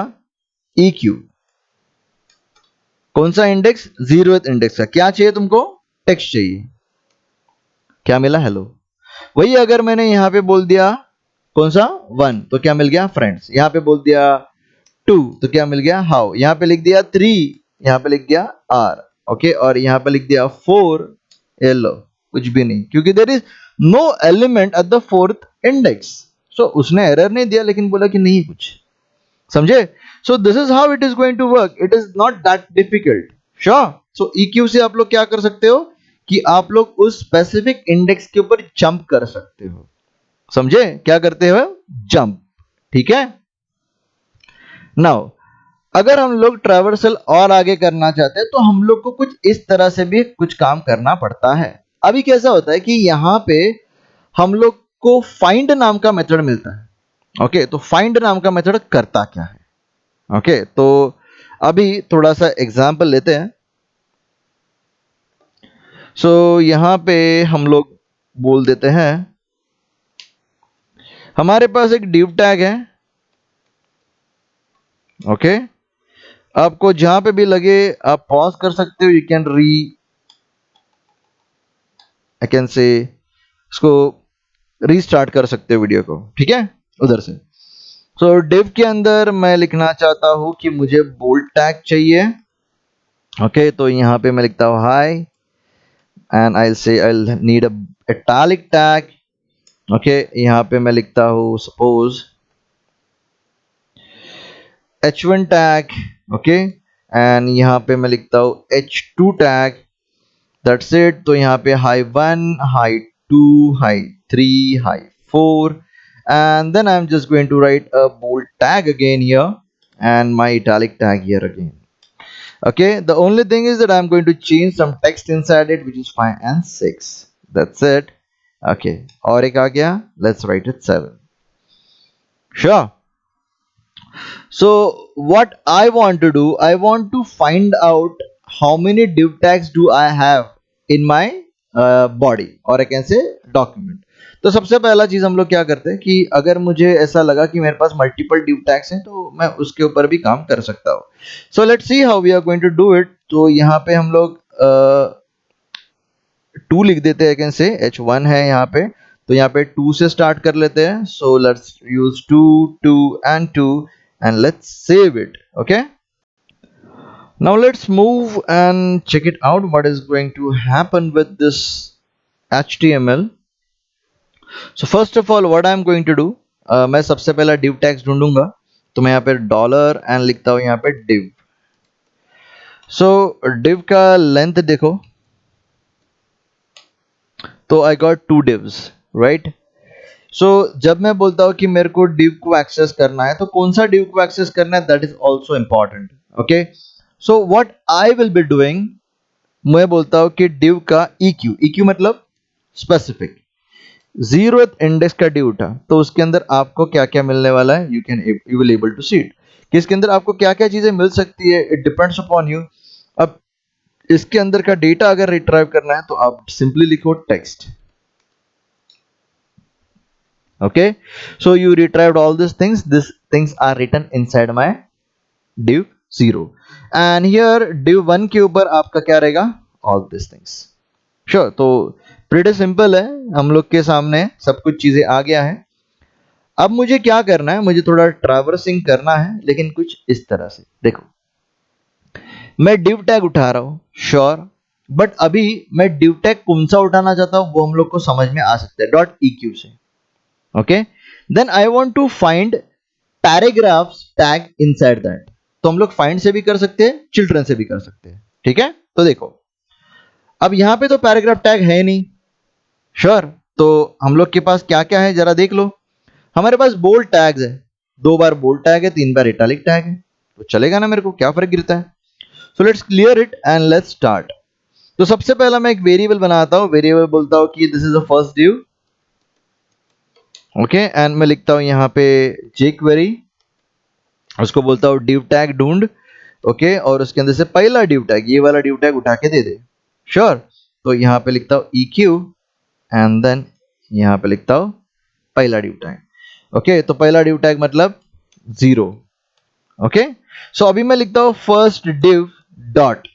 EQ, कौन सा इंडेक्स? 0th इंडेक्स का। क्या चाहिए तुमको? टेक्स्ट चाहिए। क्या मिला? हेलो। वही अगर मैंने यहां पे बोल दिया कौन सा 1, तो क्या मिल गया? फ्रेंड्स। यहां पे बोल दिया 2, तो क्या मिल गया? हाउ। यहां पे लिख दिया 3, यहां पे लिख दिया आर। ओके, और यहां पे लिख दिया 4, येलो। कुछ भी नहीं, क्योंकि there is no element at the 4th index. So उसने एरर नहीं दिया, लेकिन बोला कि नहीं कुछ। समझे? So this is how it is going to work. It is not that difficult. Sure. So EQ से आप लोग क्या कर सकते हो कि आप लोग उस स्पेसिफिक इंडेक्स के ऊपर जंप कर सकते हो। समझे? क्या करते हो? जंप। ठीक है। नाउ अगर हम लोग ट्रैवर्सल और आगे करना चाहते हैं तो हम लोग को कुछ इस तरह से भी कुछ काम करना पड़ता है। अभी कैसा होता है कि यहां पे हम लोग को फाइंड नाम का मेथड मिलता है। ओके, तो फाइंड नाम का मेथड करता क्या है? ओके, तो अभी थोड़ा सा एग्जांपल लेते हैं। सो यहां पे हम लोग बोल देते हैं हमारे पास एक div टैग है। ओके, आपको जहां पे भी लगे आप पॉज कर सकते हो। यू कैन आई कैन से इसको रीस्टार्ट कर सकते हो वीडियो को। ठीक है, उधर से। सो डिव के अंदर मैं लिखना चाहता हूं कि मुझे बोल्ड टैग चाहिए। ओके, तो यहां पे मैं लिखता हूं हाई एंड आई से I need a italic tag. Okay, यहां पे मैं लिखता हूं suppose h1 tag. Okay, and यहां पे मैं लिखता हूं h2 टैग। That's it. तो यहाँ पे high 1, high 2, high 3, high 4, and then I'm just going to write a bold tag again here and my italic tag here again. Okay, the only thing is that I'm going to change some text inside it, which is 5 and 6. That's it. Okay, और एक आ गया, let's write it 7. Sure. So what I want to do, I want to find out how many div tags do I have in my body or I can say document. तो सबसे पहला चीज हम लोग क्या करते हैं कि अगर मुझे ऐसा लगा कि मेरे पास मल्टीपल div tags हैं तो मैं उसके ऊपर भी काम कर सकता हूँ। So let's see how we are going to do it. तो यहाँ पे हम लोग 2 लिख देते हैं, कैन से h1 है यहाँ पे, तो यहाँ पे 2 से स्टार्ट कर लेते हैं। So let's use 2, 2 and 2 and let's save it. Okay, now let's move and check it out what is going to happen with this HTML. So first of all what I'm going to do, मैं सबसे पहला div tags ढूंढूंगा। तो मैं यहाँ पे dollar and लिखता हूँ यहाँ पे div। So div का लेंथ देखो, तो आई गॉट 2 divs, राइट? सो जब मैं बोलता हूँ कि मेरे को div को एक्सेस करना है, तो कौन सा div को एक्सेस करना है, that is also important. Okay, so what I will be doing, मैं बोलता हूँ कि div का EQ मतलब स्पेसिफिक, जीरोथ इंडेक्स का div उठा, तो उसके अंदर आपको क्या क्या मिलने वाला है, you will able to see it, कि इसके अंदर आपको क्या क्या चीजें मिल सकती है, इट डिपेंड्स अपॉन यू। अब इसके अंदर का डेटा अगर रिट्राइव करना है तो आप सिंपली लिखो text. Okay, so you retrieved all these things are written inside my div 0, and here div 1 के ऊपर आपका क्या रहेगा, all these things। sure, तो pretty simple है, हम लोग के सामने सब कुछ चीजें आ गया है। अब मुझे क्या करना है, मुझे थोड़ा ट्रैवर्सिंग करना है, लेकिन कुछ इस तरह से देखो, मैं div टैग उठा रहा हूं, श्योर, बट अभी मैं div टैग कौन सा उठाना चाहता हूं वो हम लोग को समझ में आ सकता है डॉट EQ से। Okay, then I want to find paragraphs tag inside that, तो हम लोग फाइंड से भी कर सकते हैं, चिल्ड्रन से भी कर सकते हैं, ठीक है? तो देखो, अब यहां पे तो पैराग्राफ टैग है नहीं, श्योर, तो हम लोग के पास क्या क्या है जरा देख लो। हमारे पास बोल्ड टैग्स है, 2 बार बोल्ड टैग है, 3 बार इटैलिक टैग है, तो चलेगा ना, मेरे को क्या फर्क गिरता है। So let's clear it and let's start. तो सबसे पहला मैं एक वेरिएबल बनाता हूं, वेरिएबल बोलता हूं कि this is the first div। Okay, and मैं लिखता हूं यहां पे jQuery, उसको बोलता हूं div टैग ढूंढ। ओके, और उसके अंदर से पहला div टैग, ये वाला div टैग उठा के दे दे, श्योर। तो यहां पे लिखता हूं EQ, एंड देन यहां पे लिखता हूं पहला div टैग। ओके, तो पहला div टैग मतलब 0। ओके, सो अभी मैं लिखता हूं first div dot,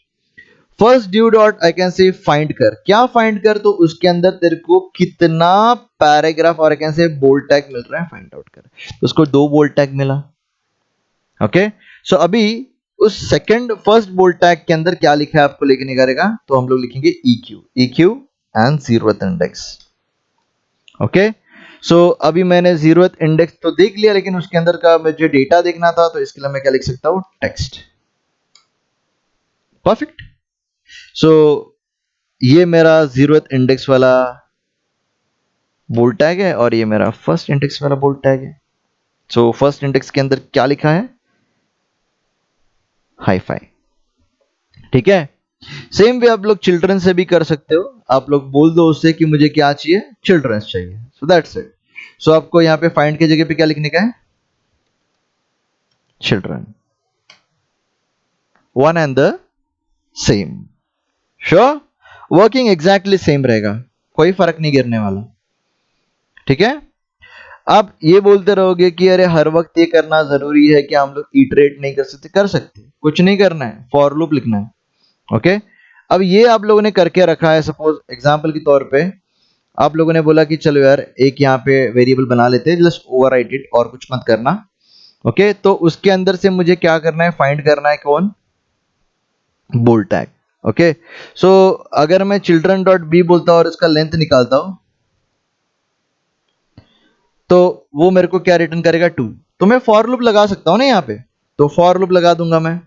first div dot I can से फाइंड कर, क्या फाइंड कर, तो उसके अंदर तेरे को कितना पैराग्राफ और I can say bold tag मिल रहा है फाइंड आउट कर, तो उसको 2 बोल्ड टैग मिला। ओके, सो अभी उस सेकंड फर्स्ट बोल्ड टैग के अंदर क्या लिखा है आपको लेके निकालेगा, तो हम लोग लिखेंगे EQ and zeroth index. Okay, so अभी मैंने जीरोथ इंडेक्स तो देख लिया, लेकिन उसके अंदर का मुझे डेटा देखना था, तो इसके लिए मैं क्या लिख सकता हूं, टेक्स्ट। परफेक्ट। सो ये मेरा जीरोथ इंडेक्स वाला बोल्ड टैग है, और ये मेरा फर्स्ट इंडेक्स वाला बोल्ड टैग है। सो फर्स्ट इंडेक्स के अंदर क्या लिखा है, हाई-फाई, ठीक है? सेम वे आप लोग चिल्ड्रन से भी कर सकते हो, आप लोग बोल दो उससे कि मुझे क्या चाहिए, चिल्ड्रंस चाहिए, सो दैट्स इट। सो आपको यहाँ पे फाइंड की जगह पे क्या लिखने का है, children, one and the same, sure, working exactly same रहेगा, कोई फर्क नहीं गिरने वाला, ठीक है? आप ये बोलते रहोगे कि अरे हर वक्त ये करना जरूरी है कि हम लोग इटरेट नहीं कर सकते, कुछ नहीं करना है, फॉर लूप लिखना है। ओके, अब ये आप लोगों ने करके रखा है, सपोज एग्जांपल के तौर पे आप लोगों ने बोला कि चलो यार एक यहाँ पे वेरिएबल बना लेते हैं, जस्ट ओवरराइट इट और कुछ मत करना। ओके, तो उसके अंदर से मुझे क्या करना है, फाइंड करना है कौन, बोल्ड टैग। ओके, सो अगर मैं चिल्ड्रन डॉट बी बोलता हूं और इसका लेंथ निकालता हूं, तो वो मेरे को क्या रिटर्न करेगा, 2। तो मैं फॉर लूप लगा सकता हूं ना यहाँ पे, तो फॉर लूप लगा दूंगा मैं,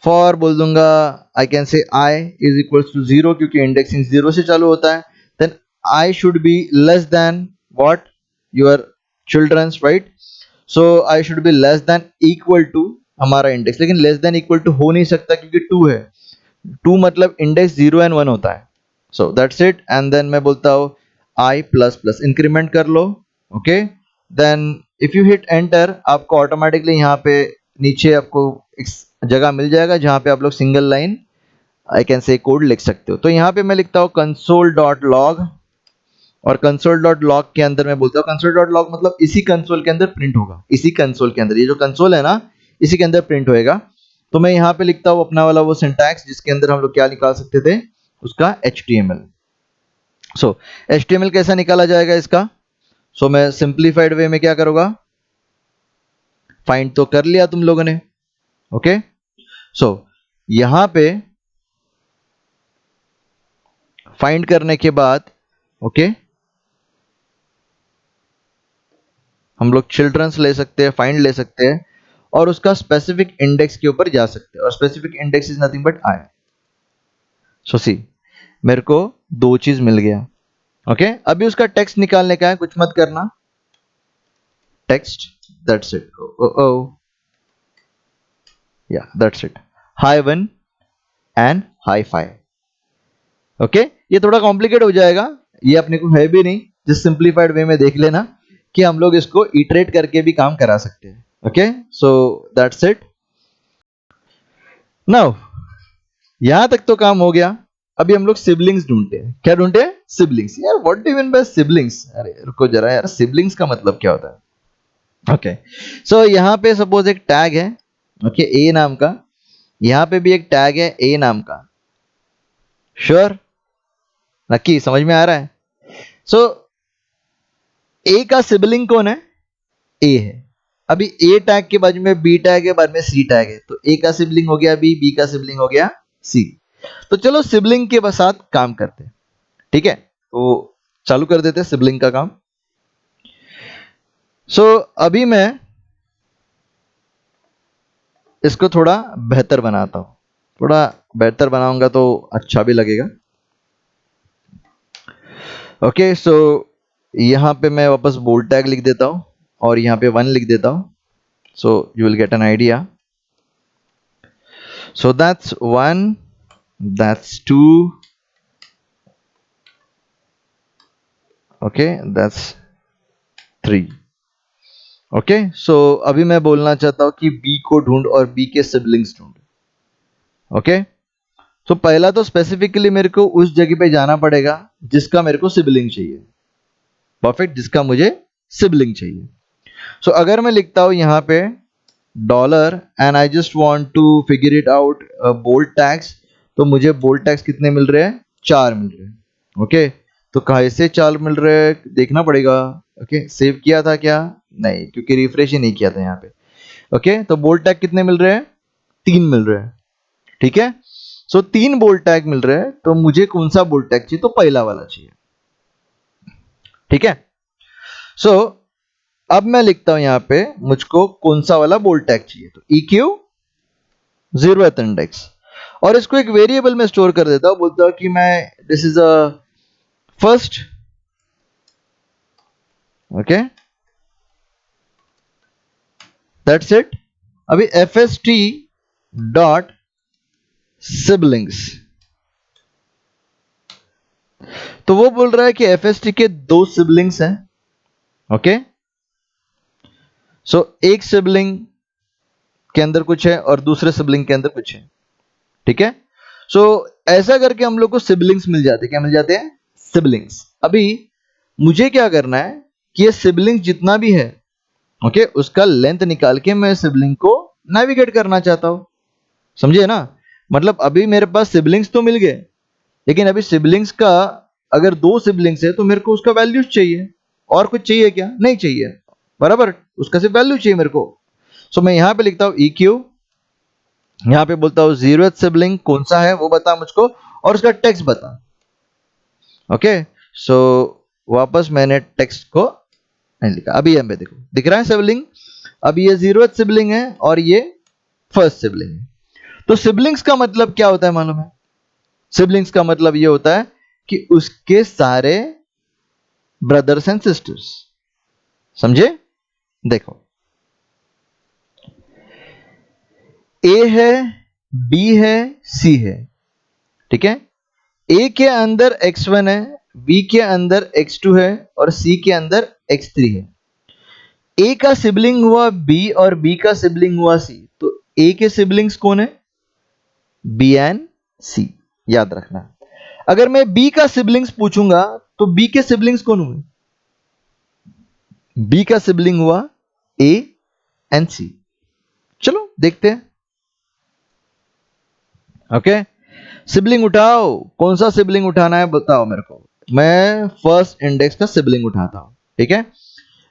फॉर बोल दूंगा आई कैन से आई इज इक्वल्स टू 0, क्योंकि इंडेक्सिंग 0 से चालू होता है, then I should be less than what, your childrens, right? So I should be less than equal to हमारा इंडेक्स, लेकिन लेस देन इक्वल टू हो नहीं सकता क्योंकि 2 है, 2 मतलब इंडेक्स 0 एंड 1 होता है। So that's it, and then मैं बोलता हूँ आई प्लस प्लस, इंक्रीमेंट कर लो। Okay, then if you hit enter, आपको ऑटोमेटिकली यहाँ पे नीचे आपको एक जगह मिल जाएगा जहाँ पे आप लोग सिंगल लाइन आई कैन से कोड लिख सकते हो। तो यहाँ पे मैं लिखता हूँ कंसोल डॉट लॉग, और कंसोल डॉट लॉग के अंदर मैं बोलता हूँ, कंसोल डॉट लॉग मतलब इसी कंसोल के अंदर प्रिंट होगा, इसी कंसोल के अंदर, ये जो कंसोल है ना, इसी के अंदर प्रिंट होएगा। तो मैं यहाँ पे लिखता हूँ अपना वाला वो सिंटैक्स जिसके अंदर हम लोग क्या निकाल सकते थे, उसका HTML। सो HTML कैसा निकाला जाएगा इसका, सो मैं सिंप्लीफाइड वे में क्या करूंगा, फाइंड तो कर लिया तुम लोगों ने। ओके, सो यहां पे फाइंड करने के बाद, ओके, हम लोग चिल्ड्रंस ले सकते हैं, फाइंड ले सकते हैं, और उसका स्पेसिफिक इंडेक्स के ऊपर जा सकते हैं, और specific index is nothing but I. So see, मेरे को 2 चीज मिल गया, ओके अभी उसका टेक्स्ट निकालने का है, कुछ मत करना, टेक्स्ट, दैट्स इट, या that's it, high 1 and high 5। Okay ये थोड़ा कॉम्प्लिकेट हो जाएगा, ये अपने को है भी नहीं, जिस सिंप्लीफाइड वे में देख लेना कि हम लोग इसको इटरेट करके भी काम करा सकते हैं। Okay so that's it. Now यहां तक तो काम हो गया, अभी हम लोग सिबलिंग्स ढूंढते हैं। क्या ढूंढते हैं? सिबलिंग्स। यार what do you mean bye siblings? अरे रुको जरा यार, सिबलिंग्स का मतलब क्या होता है? ओके सो यहां पे सपोज एक टैग है, ओके ए नाम का, यहां पे भी एक टैग है ए नाम का। श्योर? नक्की समझ में आ रहा है? सो ए का सिबलिंग कौन है? ए है। अभी ए टैग के बाजू में बी टैग है, बाद में सी टैग है, तो ए का सिबलिंग हो गया बी का सिबलिंग हो गया सी। तो चलो सिबलिंग के साथ काम करते हैं, ठीक है? तो चालू कर देते हैं सिबलिंग का काम। सो अभी मैं इसको थोड़ा बेहतर बनाता हूं, थोड़ा बेहतर बनाऊंगा तो अच्छा भी लगेगा। ओके सो यहां पे मैं वापस बोल्ड टैग लिख देता हूं और यहां पे 1 लिख देता हूं, सो you will get an idea. So that's 1, that's 2, okay that's 3। Okay so अभी मैं बोलना चाहता हूं कि बी को ढूंढ और बी के सिबलिंग्स ढूंढ। ओके सो पहला तो स्पेसिफिकली मेरे को उस जगह पे जाना पड़ेगा जिसका मेरे को सिबलिंग चाहिए। परफेक्ट, जिसका मुझे सिबलिंग चाहिए। सो अगर मैं लिखता हूं यहां पे dollar and I just want to figure it out bold tags, तो मुझे बोल्ड टैग्स कितने मिल रहे हैं? 4 मिल रहे हैं। ओके तो कैसे 4 मिल रहे हैं देखना पड़ेगा। ओके सेव किया था क्या? नहीं, क्योंकि रिफ्रेश ही नहीं किया था यहाँ पे। ओके तो बोल्ड टैग कितने मिल रहे हैं? 3 मिल रहे हैं, ठीक है? सो 3 बोल्ड टैग मिल रहे हैं, तो मुझे कौन सा बोल्ड टैग चाहिए? तो पहला वाला चाहिए, ठीक है? सो अब मैं लिखता हूं यहां पे मुझको कौन सा वाला बोल्ड टैग चाहिए, तो EQ 0th इंडेक्स, और इसको एक वेरिएबल में स्टोर कर देता हूं, बोलता हूं कि मैं this is a first. Okay that's it. अभी fst डॉट सिबलिंग्स, तो वो बोल रहा है कि fst के 2 सिबलिंग्स हैं। ओके सो एक सिबलिंग के अंदर कुछ है और दूसरे सिबलिंग के अंदर कुछ है, ठीक है? सो ऐसा करके हम लोग को सिबलिंग्स मिल जाते हैं। क्या मिल जाते हैं? सिबलिंग्स। अभी मुझे क्या करना है कि ये सिबलिंग जितना भी है, ओके उसका लेंथ निकाल के मैं सिबलिंग को नेविगेट करना चाहता हूं। समझे ना? मतलब अभी मेरे पास सिबलिंग्स तो मिल गए, लेकिन अभी सिबलिंग्स का अगर 2 सिबलिंग्स है तो मेरे को उसका वैल्यूज चाहिए। और कुछ चाहिए क्या? नहीं चाहिए, बराबर, उसका सिर्फ वैल्यू चाहिए मेरे को। सो मैं यहां पे लिखता हूं EQ, यहां पे बोलता हूं 0th सिबलिंग कौन सा है वो बता मुझको, और उसका टेक्स्ट बता। ओके सो वापस मैंने टेक्स्ट को नहीं लिखा। अभी यहाँ पे देखो दिख रहा है सिबलिंग, अभी ये 0th सिबलिंग है और ये फर्स्ट सिबलिंग है। तो सिबलिंग्स का मतलब क्या होता है मालूम है? सिबलिंग्स का मतलब ये होता है कि उसके सारे ब्रदर्स एंड सिस्टर्स। समझे? देखो ए है, बी है, सी है, ठीक है? ए के अंदर x1 है, बी के अंदर x2 है और सी के अंदर x3 है। ए का सिबलिंग हुआ बी और बी का सिबलिंग हुआ सी, तो ए के सिबलिंग्स कौन है? बी एंड सी, याद रखना। अगर मैं बी का सिबलिंग्स पूछूंगा तो बी के सिबलिंग्स कौन हुए? बी का सिबलिंग हुआ ए एंड सी। चलो देखते हैं। ओके सिबलिंग उठाओ, कौन सा सिबलिंग उठाना है बताओ मेरे को। मैं फर्स्ट इंडेक्स का सिबलिंग उठाता हूं, ठीक है?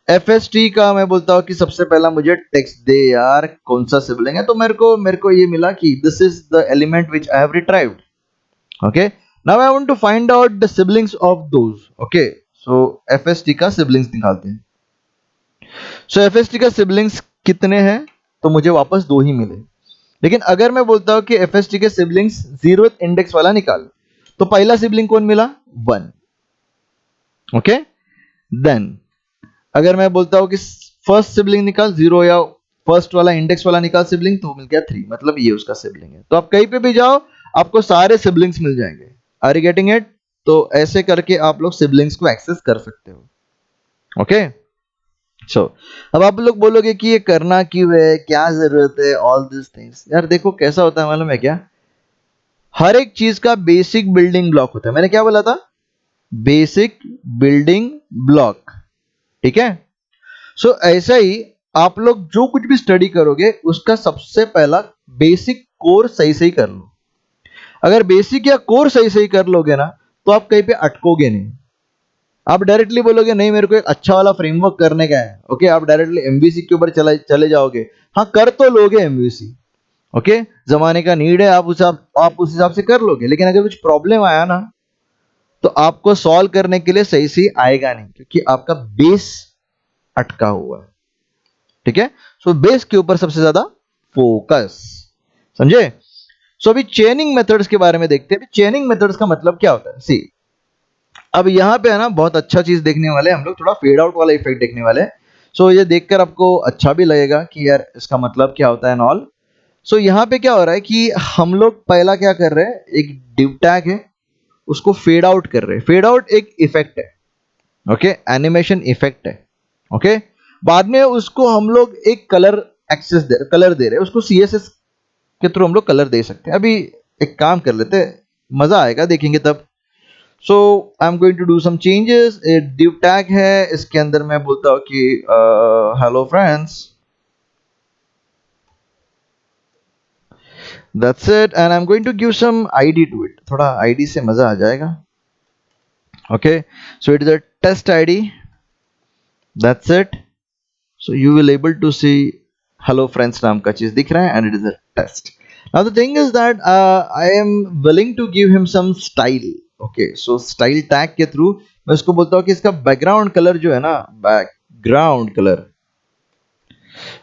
FST का मैं बोलता हूं कि सबसे पहला मुझे टेक्स्ट दे यार, कौन सा सिबलिंग है? तो मेरे को ये मिला कि this is the element which I have retrieved. Okay now I want to find out the siblings of those. Okay so FST का सिबलिंग्स निकालते हैं। सो FST का सिबलिंग्स कितने हैं? तो मुझे वापस 2 ही मिले। लेकिन अगर मैं बोलता हूं कि FST के सिबलिंग्स 0th इंडेक्स वाला निकाल, तो पहला सिबलिंग कौन मिला? 1। ओके, देन अगर मैं बोलता हूँ कि फर्स्ट सिबलिंग निकाल जीरो, या फर्स्ट वाला इंडेक्स वाला निकाल सिबलिंग, तो मिल गया 3, मतलब ये उसका सिबलिंग है। तो आप कहीं पे भी जाओ आपको सारे सिबलिंग्स मिल जाएंगे। Are you getting it? तो ऐसे करके आप लोग सिबलिंग्स को एक्सेस कर सकते हो। ओके, सो अब आप लोग बोलोगे कि ये करना क्यों है, क्या जरूरत है, ऑल दिस थिंग्स। यार देखो कैसा होता है मालूम है क्या, हर एक चीज का बेसिक बिल्डिंग ब्लॉक होता है। मैंने क्या बोला था? Basic building block. ठीक है, सो ऐसा ही आप लोग जो कुछ भी स्टडी करोगे उसका सबसे पहला बेसिक कोर सही सही कर लो। अगर बेसिक या कोर सही सही कर लोगे ना, तो आप कहीं पे अटकोगे नहीं। आप डायरेक्टली बोलोगे नहीं मेरे को एक अच्छा वाला फ्रेमवर्क करने का है, ओके, आप डायरेक्टली एमवीसी के ऊपर चले चले जाओगे। हाँ, कर तो लोगे एमवीसी, ओके, जमाने का नीड है, आप उस हिसाब से कर लोगे। लेकिन अगर कुछ प्रॉब्लम आया ना, तो आपको सॉल्व करने के लिए सही से आएगा नहीं, क्योंकि आपका बेस अटका हुआ है। ठीक है, सो बेस के ऊपर सबसे ज्यादा फोकस, समझे? सो अभी चेनिंग मेथड्स के बारे में देखते हैं। चेनिंग मेथड्स का मतलब क्या होता है? सी, अब यहाँ पे है ना बहुत अच्छा चीज देखने वाले हैं हम लोग, थोड़ा फेड आउट वाला इफेक्ट देखने वाले हैं। सो ये देखकर आपको अच्छा भी लगेगा कि यार इसका मतलब क्या होता है ऑल। सो यहाँ पे क्या हो रहा है कि हम लोग पहला क्या कर रहे हैं, एक डिव टैग है उसको फेड आउट कर रहे हैं। फेड आउट एक इफेक्ट है, ओके, एनिमेशन इफेक्ट है। ओके, बाद में उसको हम लोग एक कलर दे रहे हैं उसको, सीएसएस के थ्रू हम लोग कलर दे सकते हैं। अभी एक काम कर लेते हैं, मजा आएगा देखेंगे तब। So I am going to do some changes. एक div टैग है, इसके अंदर मैं बोलता हूँ कि hello friends, that's it, and I am going to give some ID to it. थोड़ा आईडी से मजा आ जाएगा। Okay, so it is a test ID, that's it. So you will able to see hello friends नाम का चीज दिख रहा है, and it is a test. Now the thing is that I am willing to give him some style. Okay, so style tag के through मैं उसको बोलता हूँ कि इसका बैकग्राउंड कलर जो है ना, background colour,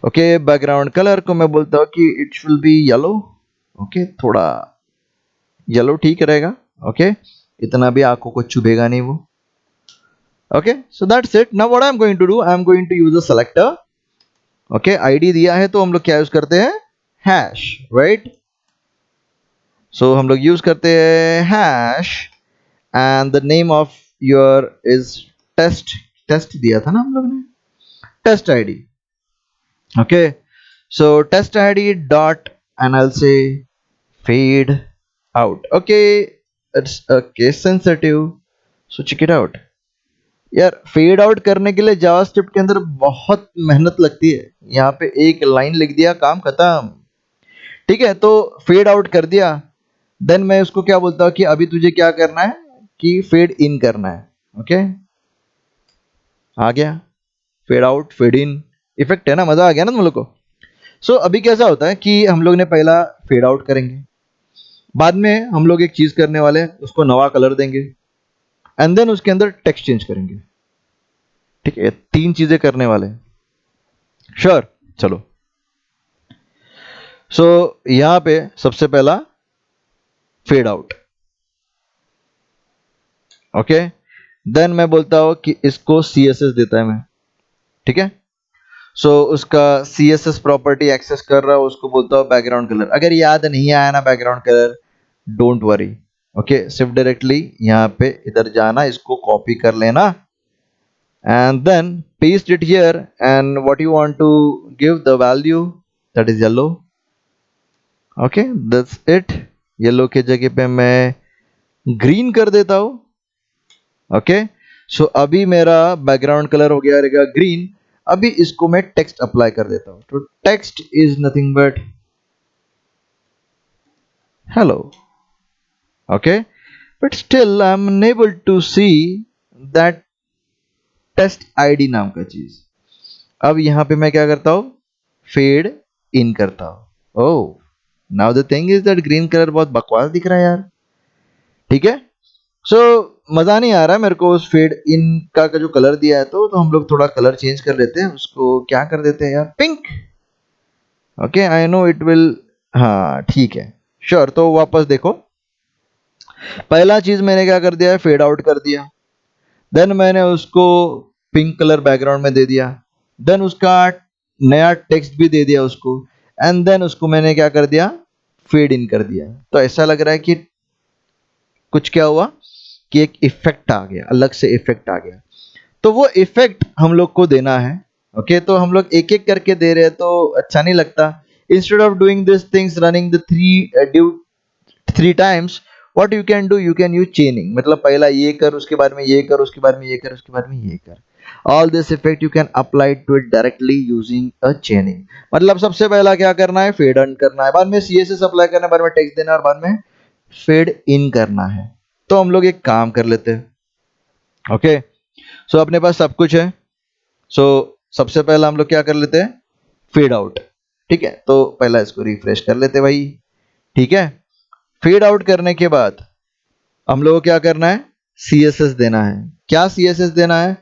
okay, background colour को मैं बोलता हूँ कि it will be yellow. Okay, थोड़ा येलो ठीक रहेगा। ओके, इतना भी आंखों को चुभेगा नहीं वो। Okay, so that's it. Now what I am going to do, I am going to use a selector. Okay, ID दिया है तो हम लोग क्या यूज करते हैं, हैश, राइट। सो हम लोग यूज करते हैं hash, and the name of your is test. Test दिया था ना हम लोग ने, test ID. Okay, so test ID dot, and I will say fade out. Okay, it's a case sensitive, so check it out. यार fade out करने के लिए जावास्क्रिप्ट के अंदर बहुत मेहनत लगती है। यहाँ पे एक लाइन लिख दिया, काम खत्म। ठीक है, तो फेड आउट कर दिया, देन मैं उसको क्या बोलता हूँ कि अभी तुझे क्या करना है कि फेड इन करना है। ओके, आ गया fade out fade in effect, है ना, मजा आ गया ना तुम लोग को। सो अभी कैसा होता है कि हम लोग ने पहला फेड आउट करेंगे, बाद में हम लोग एक चीज करने वाले हैं, उसको नवा कलर देंगे, एंड देन उसके अंदर टेक्स्ट चेंज करेंगे। ठीक है, 3 चीजें करने वाले हैं। श्योर, चलो। सो यहां पे सबसे पहला फेड आउट। ओके, देन मैं बोलता हूं कि इसको सीएसएस देता है मैं। ठीक है, सो उसका सीएसएस प्रॉपर्टी एक्सेस कर रहा हूं, उसको बोलता हूं बैकग्राउंड कलर। अगर याद नहीं आया ना background colour, don't worry. Okay, सिर्फ डायरेक्टली यहां पे इधर जाना, इसको कॉपी कर लेना, and then paste it here, and what you want to give the value, that is yellow. Okay, that's it. Yellow के जगह पे मैं ग्रीन कर देता हूं। ओके, सो अभी मेरा बैकग्राउंड कलर हो गया रहेगा ग्रीन। अभी इसको मैं टेक्स्ट अप्लाई कर देता हूं, तो text is nothing but hello. Okay, but still I am unable to see that test ID नाम का चीज। अब यहां पे मैं क्या करता हूं, फेड इन करता हूं। Oh, now the thing is that green colour बहुत बकवास दिख रहा है यार। ठीक है, सो मजा नहीं आ रहा है मेरे को उस फेड इन का जो कलर दिया है, तो हम लोग थोड़ा कलर चेंज कर लेते हैं, उसको क्या कर देते हैं यार, pink. Okay, I know it will, हाँ ठीक है, श्योर। तो वापस देखो, पहला चीज मैंने क्या कर दिया है, फेड आउट कर दिया। देन मैंने उसको पिंक कलर बैकग्राउंड में दे दिया, देन उसका नया टेक्स्ट भी दे दिया उसको, एंड देन उसको मैंने क्या कर दिया, फेड इन कर दिया। तो ऐसा लग रहा है कि कुछ क्या हुआ कि एक इफेक्ट आ गया, अलग से इफेक्ट आ गया। तो वो इफेक्ट हम लोग को देना है। ओके, तो हम लोग एक एक करके दे रहे हैं तो अच्छा नहीं लगता। Instead of doing this things running the three times, what you can do, you can use चेनिंग। मतलब पहला ये कर, उसके बाद में ये कर, उसके बाद में ये कर, उसके बाद में ये कर। All this effect you can apply to it directly using a chaining. मतलब सबसे पहला क्या करना है, फेड इन करना है, बाद में सीएसएस अप्लाई करना है, बाद में टेक्स्ट देना है, और बाद में फेड इन करना है। तो हम लोग एक काम कर लेते हैं। ओके, सो अपने पास सब कुछ है। सो सबसे पहला हम लोग क्या कर लेते हैं, फेड आउट। ठीक है, तो पहला इसको रिफ्रेश कर लेते हैं भाई। ठीक है, फेड आउट करने के बाद हम लोग को क्या करना है, सीएसएस देना है। क्या सीएसएस देना है,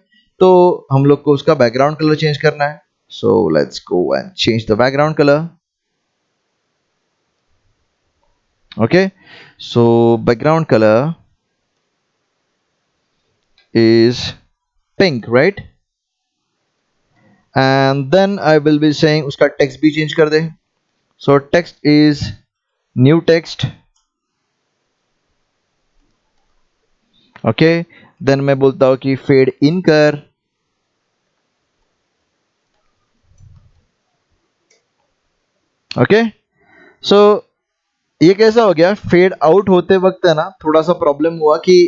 तो हम लोग को उसका बैकग्राउंड कलर चेंज करना है। So let's go and change the background colour. Okay, so background colour is pink, right? And then I will be saying उसका text भी change कर दे। So text is new text। Okay, then मैं बोलता हूँ कि fade in कर। Okay, so ये कैसा हो गया, फेड आउट होते वक्त है ना थोड़ा सा प्रॉब्लम हुआ कि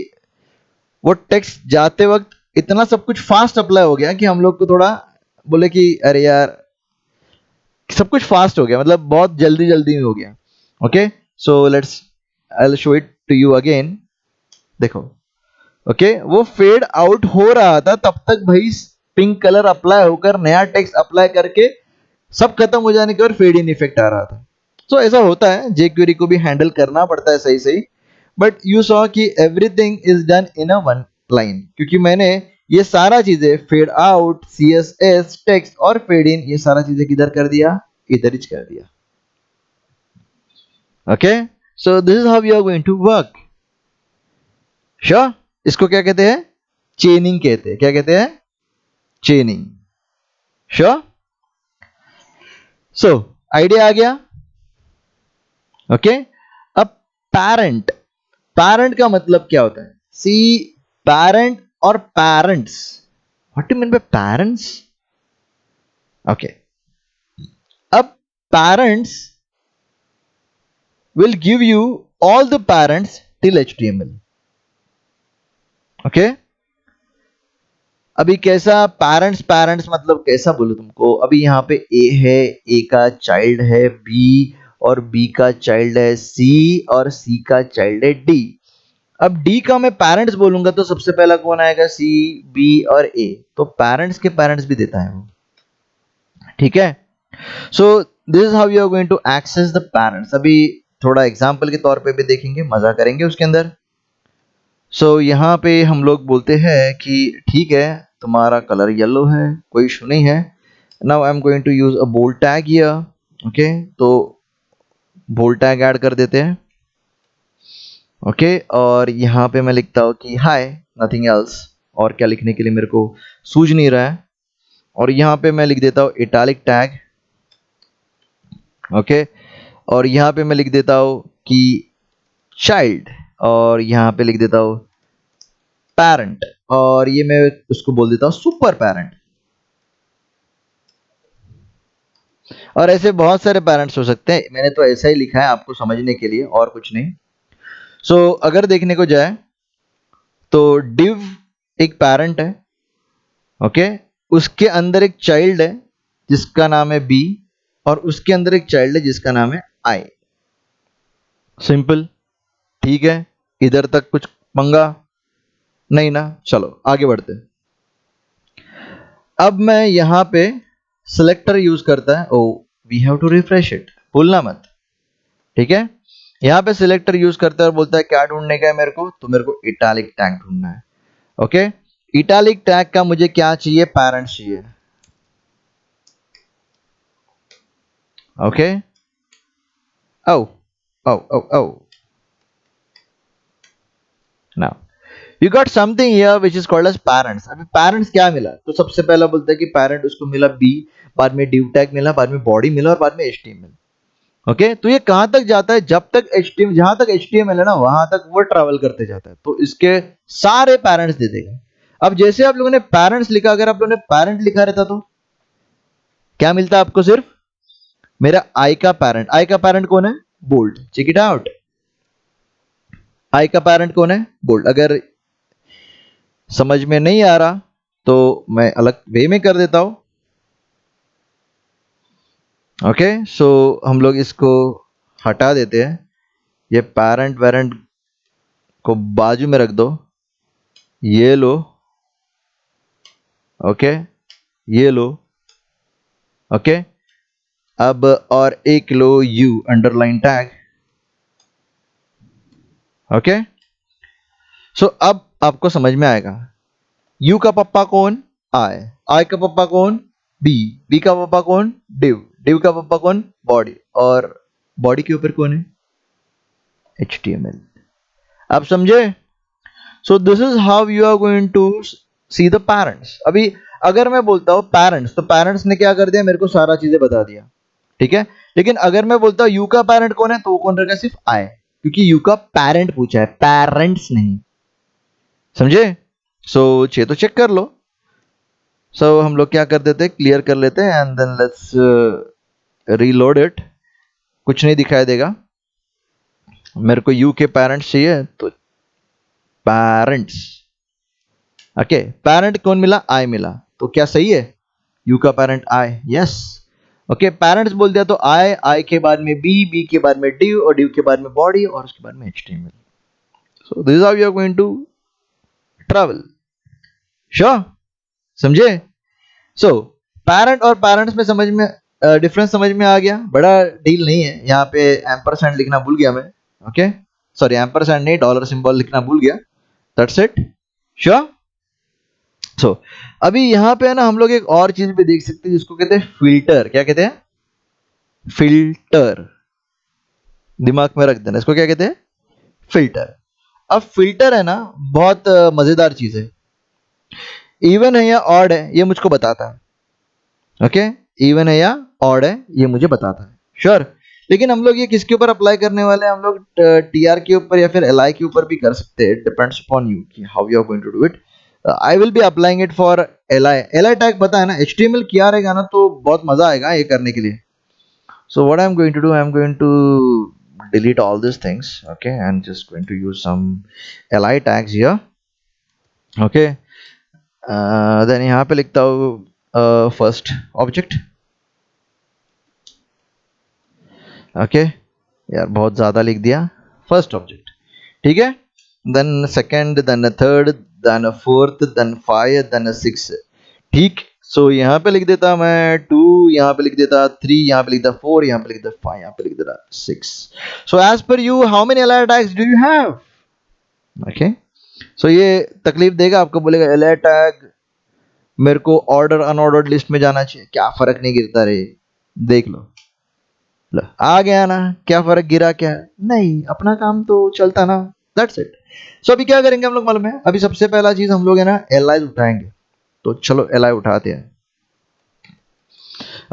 वो टेक्स्ट जाते वक्त इतना सब कुछ फास्ट अप्लाई हो गया कि हम लोग को थोड़ा बोले कि अरे यार सब कुछ फास्ट हो गया, मतलब बहुत जल्दी जल्दी में हो गया। Okay, so let's, I will show it to you again. देखो, ओके, वो फेड आउट हो रहा था तब तक भाई पिंक कलर अप्लाई होकर नया टेक्स्ट अप्लाई करके सब खत्म हो जाने के बाद फेड इन इफेक्ट आ रहा था। तो ऐसा होता है, जेक्वेरी को भी हैंडल करना पड़ता है सही सही। बट यू सॉ कि everything is done in a one line, क्योंकि मैंने ये सारा चीजें फेड आउट, सीएसएस, टेक्स्ट और फेड इन, ये सारा चीजें किधर कर दिया, इधर ही कर दिया। Okay, so this is how we are going to work. Sure, इसको क्या कहते हैं, चेनिंग कहते हैं। क्या कहते हैं, चेनिंग। श्योर, सो आइडिया आ गया। ओके, अब पैरेंट, पैरेंट का मतलब क्या होता है, सी, पैरेंट और parents, what do mean by parents. Okay, अब parents will give you all the parents till HTML। Okay, अभी कैसा पेरेंट्स, पेरेंट्स मतलब कैसा बोलूं तुमको, अभी यहाँ पे ए है, ए का चाइल्ड है बी, और बी का चाइल्ड है सी, और सी का चाइल्ड है डी। अब डी का मैं पेरेंट्स बोलूंगा तो सबसे पहला कौन आएगा, सी, बी और ए। तो पेरेंट्स के पेरेंट्स भी देता है वो। ठीक है, so this is how you are going to access the parents. अभी थोड़ा एग्जांपल के तौर पे भी देखेंगे, मजा करेंगे उसके अंदर। सो यहाँ पे हम लोग बोलते हैं कि ठीक है, तुम्हारा कलर येलो है, कोई इशू नहीं है। Now I am going to use a bold tag here. Okay, तो बोल्ड टैग ऐड कर देते हैं। ओके, और यहाँ पे मैं लिखता हूँ कि हाय, नथिंग एल्स। और क्या लिखने के लिए मेरे को सूझ नहीं रहा है। और यहाँ पे मैं लिख देता हूँ इटैलिक टैग। ओके, और यहाँ पे मैं लिख देता हूँ कि चाइल्ड, और यहाँ पे लिख देता हूँ पेरेंट, और ये मैं उसको बोल देता हूँ सुपर पेरेंट। और ऐसे बहुत सारे पेरेंट्स हो सकते हैं, मैंने तो ऐसा ही लिखा है आपको समझने के लिए, और कुछ नहीं। सो अगर देखने को जाए तो डिव एक पेरेंट है। ओके, उसके अंदर एक चाइल्ड है जिसका नाम है बी, और उसके अंदर एक चाइल्ड है जिसका नाम है आई। सिंपल, ठीक है, इधर तक कुछ पंगा नहीं ना। चलो आगे बढ़ते हैं। अब मैं यहाँ पे सिलेक्टर यूज करता है, oh we have to refresh it, भूलना मत। ठीक है, यहाँ पे सिलेक्टर यूज करता है और बोलता है क्या ढूंढने का है मेरे को, तो मेरे को इटैलिक टैग ढूंढना है। ओके, इटैलिक टैग का मुझे क्या चाहिए, पेरेंट्स चाहिए। Okay, oh oh oh oh, now you got something here which is called as parents. अभी पेरेंट्स क्या मिला, तो सबसे पहला बोलते हैं कि पेरेंट उसको मिला बी, बाद में div टैग मिला, बाद में बॉडी मिला और बाद में HTML। ओके, तो ये कहां तक जाता है, जब तक HTML, जहां तक HTML है ना वहां तक वो ट्रैवल करते जाता है, तो इसके सारे पेरेंट्स दे देगा। अब जैसे आप लोगों ने पेरेंट्स लिखा, अगर आप लोगों ने पेरेंट लिखा रहता तो क्या मिलता आपको, सिर्फ मेरा आई का पेरेंट। आई का पेरेंट कौन है, बोल्ड, चेक इट आउट। आई का पेरेंट कौन है, बोल्ड। अगर समझ में नहीं आ रहा तो मैं अलग वे में कर देता हूं। ओके, सो हम लोग इसको हटा देते हैं, ये पेरेंट वेरेंट को बाजू में रख दो, ये लो। ओके, ये लो। ओके, अब और एक लो यू अंडरलाइन टैग। ओके, सो अब आपको समझ में आएगा, यू का पप्पा कौन, आई, आई का पप्पा कौन, बी, बी का पप्पा कौन, डिव, डिव का पप्पा कौन, बॉडी, और बॉडी के ऊपर कौन है, HTML। आप समझे? So this is how you are going to see the parents. अभी अगर मैं बोलता हूं पेरेंट्स, तो पेरेंट्स ने क्या कर दिया, मेरे को सारा चीजें बता दिया, ठीक है। लेकिन अगर मैं बोलता हूं यू का पेरेंट कौन है, तो वो कौन रहेगा, सिर्फ आई, क्योंकि यू का पेरेंट पूछा है, पेरेंट्स नहीं। समझे? सो चे तो चेक कर लो। सो हम लोग क्या कर देते, क्लियर कर लेते हैं and then let's reload it. कुछ नहीं दिखाई देगा, मेरे को यू के पेरेंट्स चाहिए, तो पेरेंट्स। ओके, पेरेंट कौन मिला, आई मिला, तो क्या सही है, यू का पेरेंट आई, यस। ओके, पेरेंट्स बोल दिया तो आई, आई के बाद में बी, बी के बाद में डिव, और डिव के बाद में बॉडी, और उसके बाद में HTML। So this is how you are going to travel. Sure? समझे? सो पेरेंट और पेरेंट्स में समझ में डिफरेंस समझ में आ गया, बड़ा डील नहीं है। यहाँ पे एम्परसैंड लिखना भूल गया मैं। ओके, सॉरी, एम्परसैंड नहीं, डॉलर सिंबल लिखना भूल गया। That's it. श्योर? सो अभी यहाँ पे है ना, हम लोग एक और चीज भी देख सकते हैं जिसको कहते हैं फिल्टर। क्या कहते हैं, फिल्टर। दिमाग में रख देना, इसको क्या कहते हैं, फिल्टर। अब फिल्टर है ना, बहुत मजेदार चीज है। इवन है या ऑड है, ये मुझको बताता है। ओके, इवन है या ऑड है, ये मुझे बताता है। श्योर? लेकिन हम लोग ये किसके ऊपर अप्लाई करने वाले हैं, हम लोग TR के ऊपर या फिर LI के ऊपर भी कर सकते हैं। डिपेंड्स अपॉन यू कि how you are going to do it. I will be applying it for LI। LI tag पता है ना, HTML किया रहेगा ना तो बहुत मजा आएगा ये करने के लिए। So what I'm going to do, I'm going to delete all these things, okay, and just going to use some LI tags here, okay। then यहाँ पे लिखता हूँ first object, okay। यार बहुत ज़्यादा लिख दिया, first object, ठीक है। then second, then a third, then a fourth, then five, then a six, ठीक। सो यहाँ पे लिख देता मैं 2, यहाँ पे लिख देता 3, यहाँ पे लिख देता 4, यहाँ पे लिख देता 5, यहाँ पे लिख देता 6। So as per you, how many LI tags do you have? Okay, so ये तकलीफ देगा आपको, बोलेगा LI टैग मेरे को ऑर्डर अनऑर्डर्ड लिस्ट में जाना चाहिए, क्या फर्क नहीं गिरता रे। देख लो आ गया ना, क्या फर्क गिरा, क्या नहीं, अपना काम तो चलता ना। That's it. सो अभी क्या करेंगे हम लोग मालूम है, अभी सबसे पहला चीज हम लोग है ना LI उठाएंगे। तो चलो LI उठाते हैं।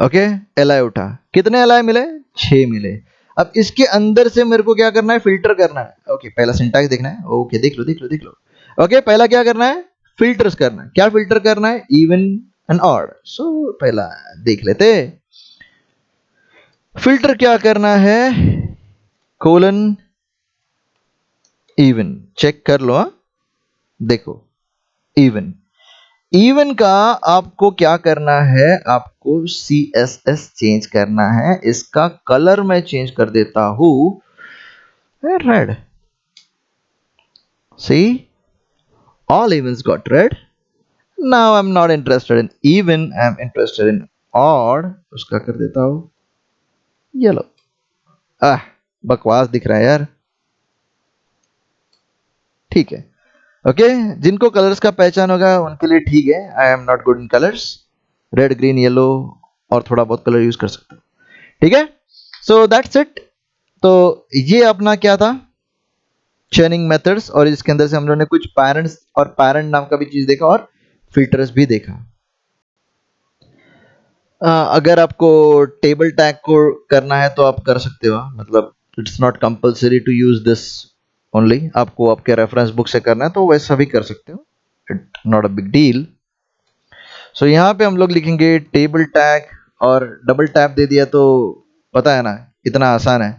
ओके, LI उठा, कितने LI मिले, 6 मिले। अब इसके अंदर से मेरे को क्या करना है, फिल्टर करना है। ओके, पहला सिंटैक्स देखना है। ओके, देख लो देख लो देख लो। ओके, पहला क्या करना है, फिल्टर्स करना है। क्या फिल्टर करना है, इवन एंड ऑड। सो पहला देख लेते, फिल्टर क्या करना है, कोलन इवन, चेक कर लो। देखो, इवन, इवन का आपको क्या करना है, आपको CSS चेंज करना है। इसका कलर मैं चेंज कर देता हूं red. See, all events got red. Now I am not interested in even, I am interested in odd. उसका कर देता हूं येलो। बकवास दिख रहा है यार, ठीक है। ओके, जिनको कलर्स का पहचान होगा उनके लिए ठीक है। आई am not good in colours, red green yellow और थोड़ा बहुत कलर यूज कर सकते हो, ठीक है। So that's it. तो ये अपना क्या था, चेनिंग मेथड्स, और इसके अंदर से हम लोगों ने कुछ पेरेंट्स और पेरेंट नाम का भी चीज देखा और फिल्टर्स भी देखा। अगर आपको टेबल टैग को करना है तो आप कर सकते हो, मतलब it's not compulsory to use this only. आपको आपके रेफरेंस बुक से करना है तो वैसा भी कर सकते हो, it not a big deal. So यहाँ पे हम लोग लिखेंगे टेबल टैग और डबल टैप दे दिया तो पता है ना इतना आसान है।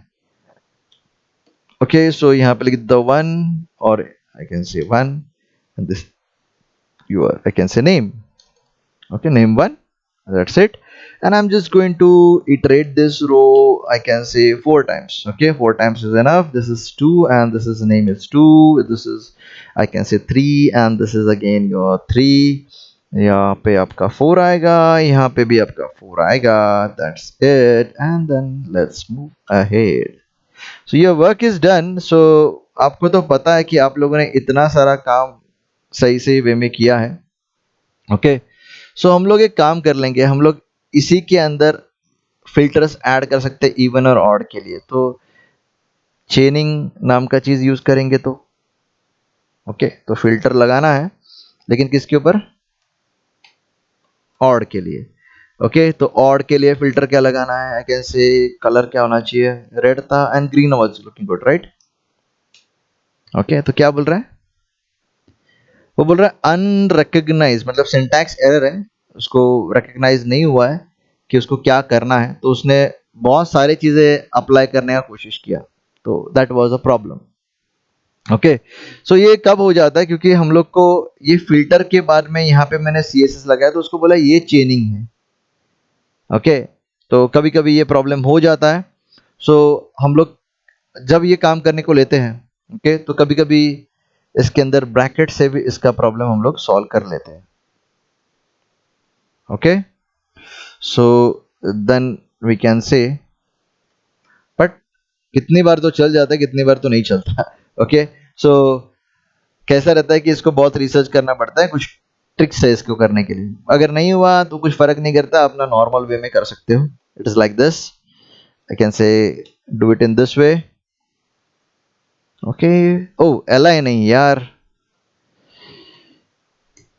ओके, सो यहाँ पे लिख दो वन, और आई कैन से one, and this your I can say name. Okay, name one, that's it. And I'm just going to iterate this row, I can say 4 times. Okay, 4 times is enough. This is 2 and this is name is 2, this is I can say 3 and this is again your 3. यहाँ पे आपका 4 आएगा, यहाँ पे भी आपका 4 आएगा, that's it. And then let's move ahead. So your work is done. So आपको तो पता है कि आप लोगों ने इतना सारा काम सही से वे में किया है। ओके, सो हम लोग एक काम कर लेंगे, हम लोग इसी के अंदर फिल्टर्स ऐड कर सकते हैं इवन और ऑड के लिए। तो चेनिंग नाम का चीज यूज करेंगे तो ओके, तो फिल्टर लगाना है लेकिन किसके ऊपर, ऑड के लिए। ओके, तो ऑड के लिए फिल्टर क्या लगाना है, आई कैन से कलर क्या होना चाहिए, रेड था and green was looking good, right. Okay, तो क्या बोल रहा है, वो बोल रहा है अनरिकग्नाइज, मतलब सिंटैक्स एरर है, उसको रिकग्नाइज नहीं हुआ है कि उसको क्या करना है, तो उसने बहुत सारी चीजें अप्लाई करने का कोशिश किया, तो that was a problem. Okay, so ये कब हो जाता है, क्योंकि हम लोग को ये फिल्टर के बाद में यहाँ पे मैंने CSS लगाया तो उसको बोला ये चेनिंग है। ओके, तो कभी कभी ये प्रॉब्लम हो जाता है। सो हम लोग जब ये काम करने को लेते हैं, ओके, तो कभी कभी इसके अंदर ब्रैकेट से भी इसका प्रॉब्लम हम लोग सॉल्व कर लेते हैं। Okay, so then we can say, but कितनी बार तो चल जाता है, कितनी बार तो नहीं चलता। ओके, सो कैसा रहता है कि इसको बहुत रिसर्च करना पड़ता है, कुछ ट्रिक्स है इसको करने के लिए, अगर नहीं हुआ तो कुछ फर्क नहीं करता, अपना नॉर्मल वे में कर सकते हो। It is like this, I can say do it in this way. Okay, oh LI नहीं यार,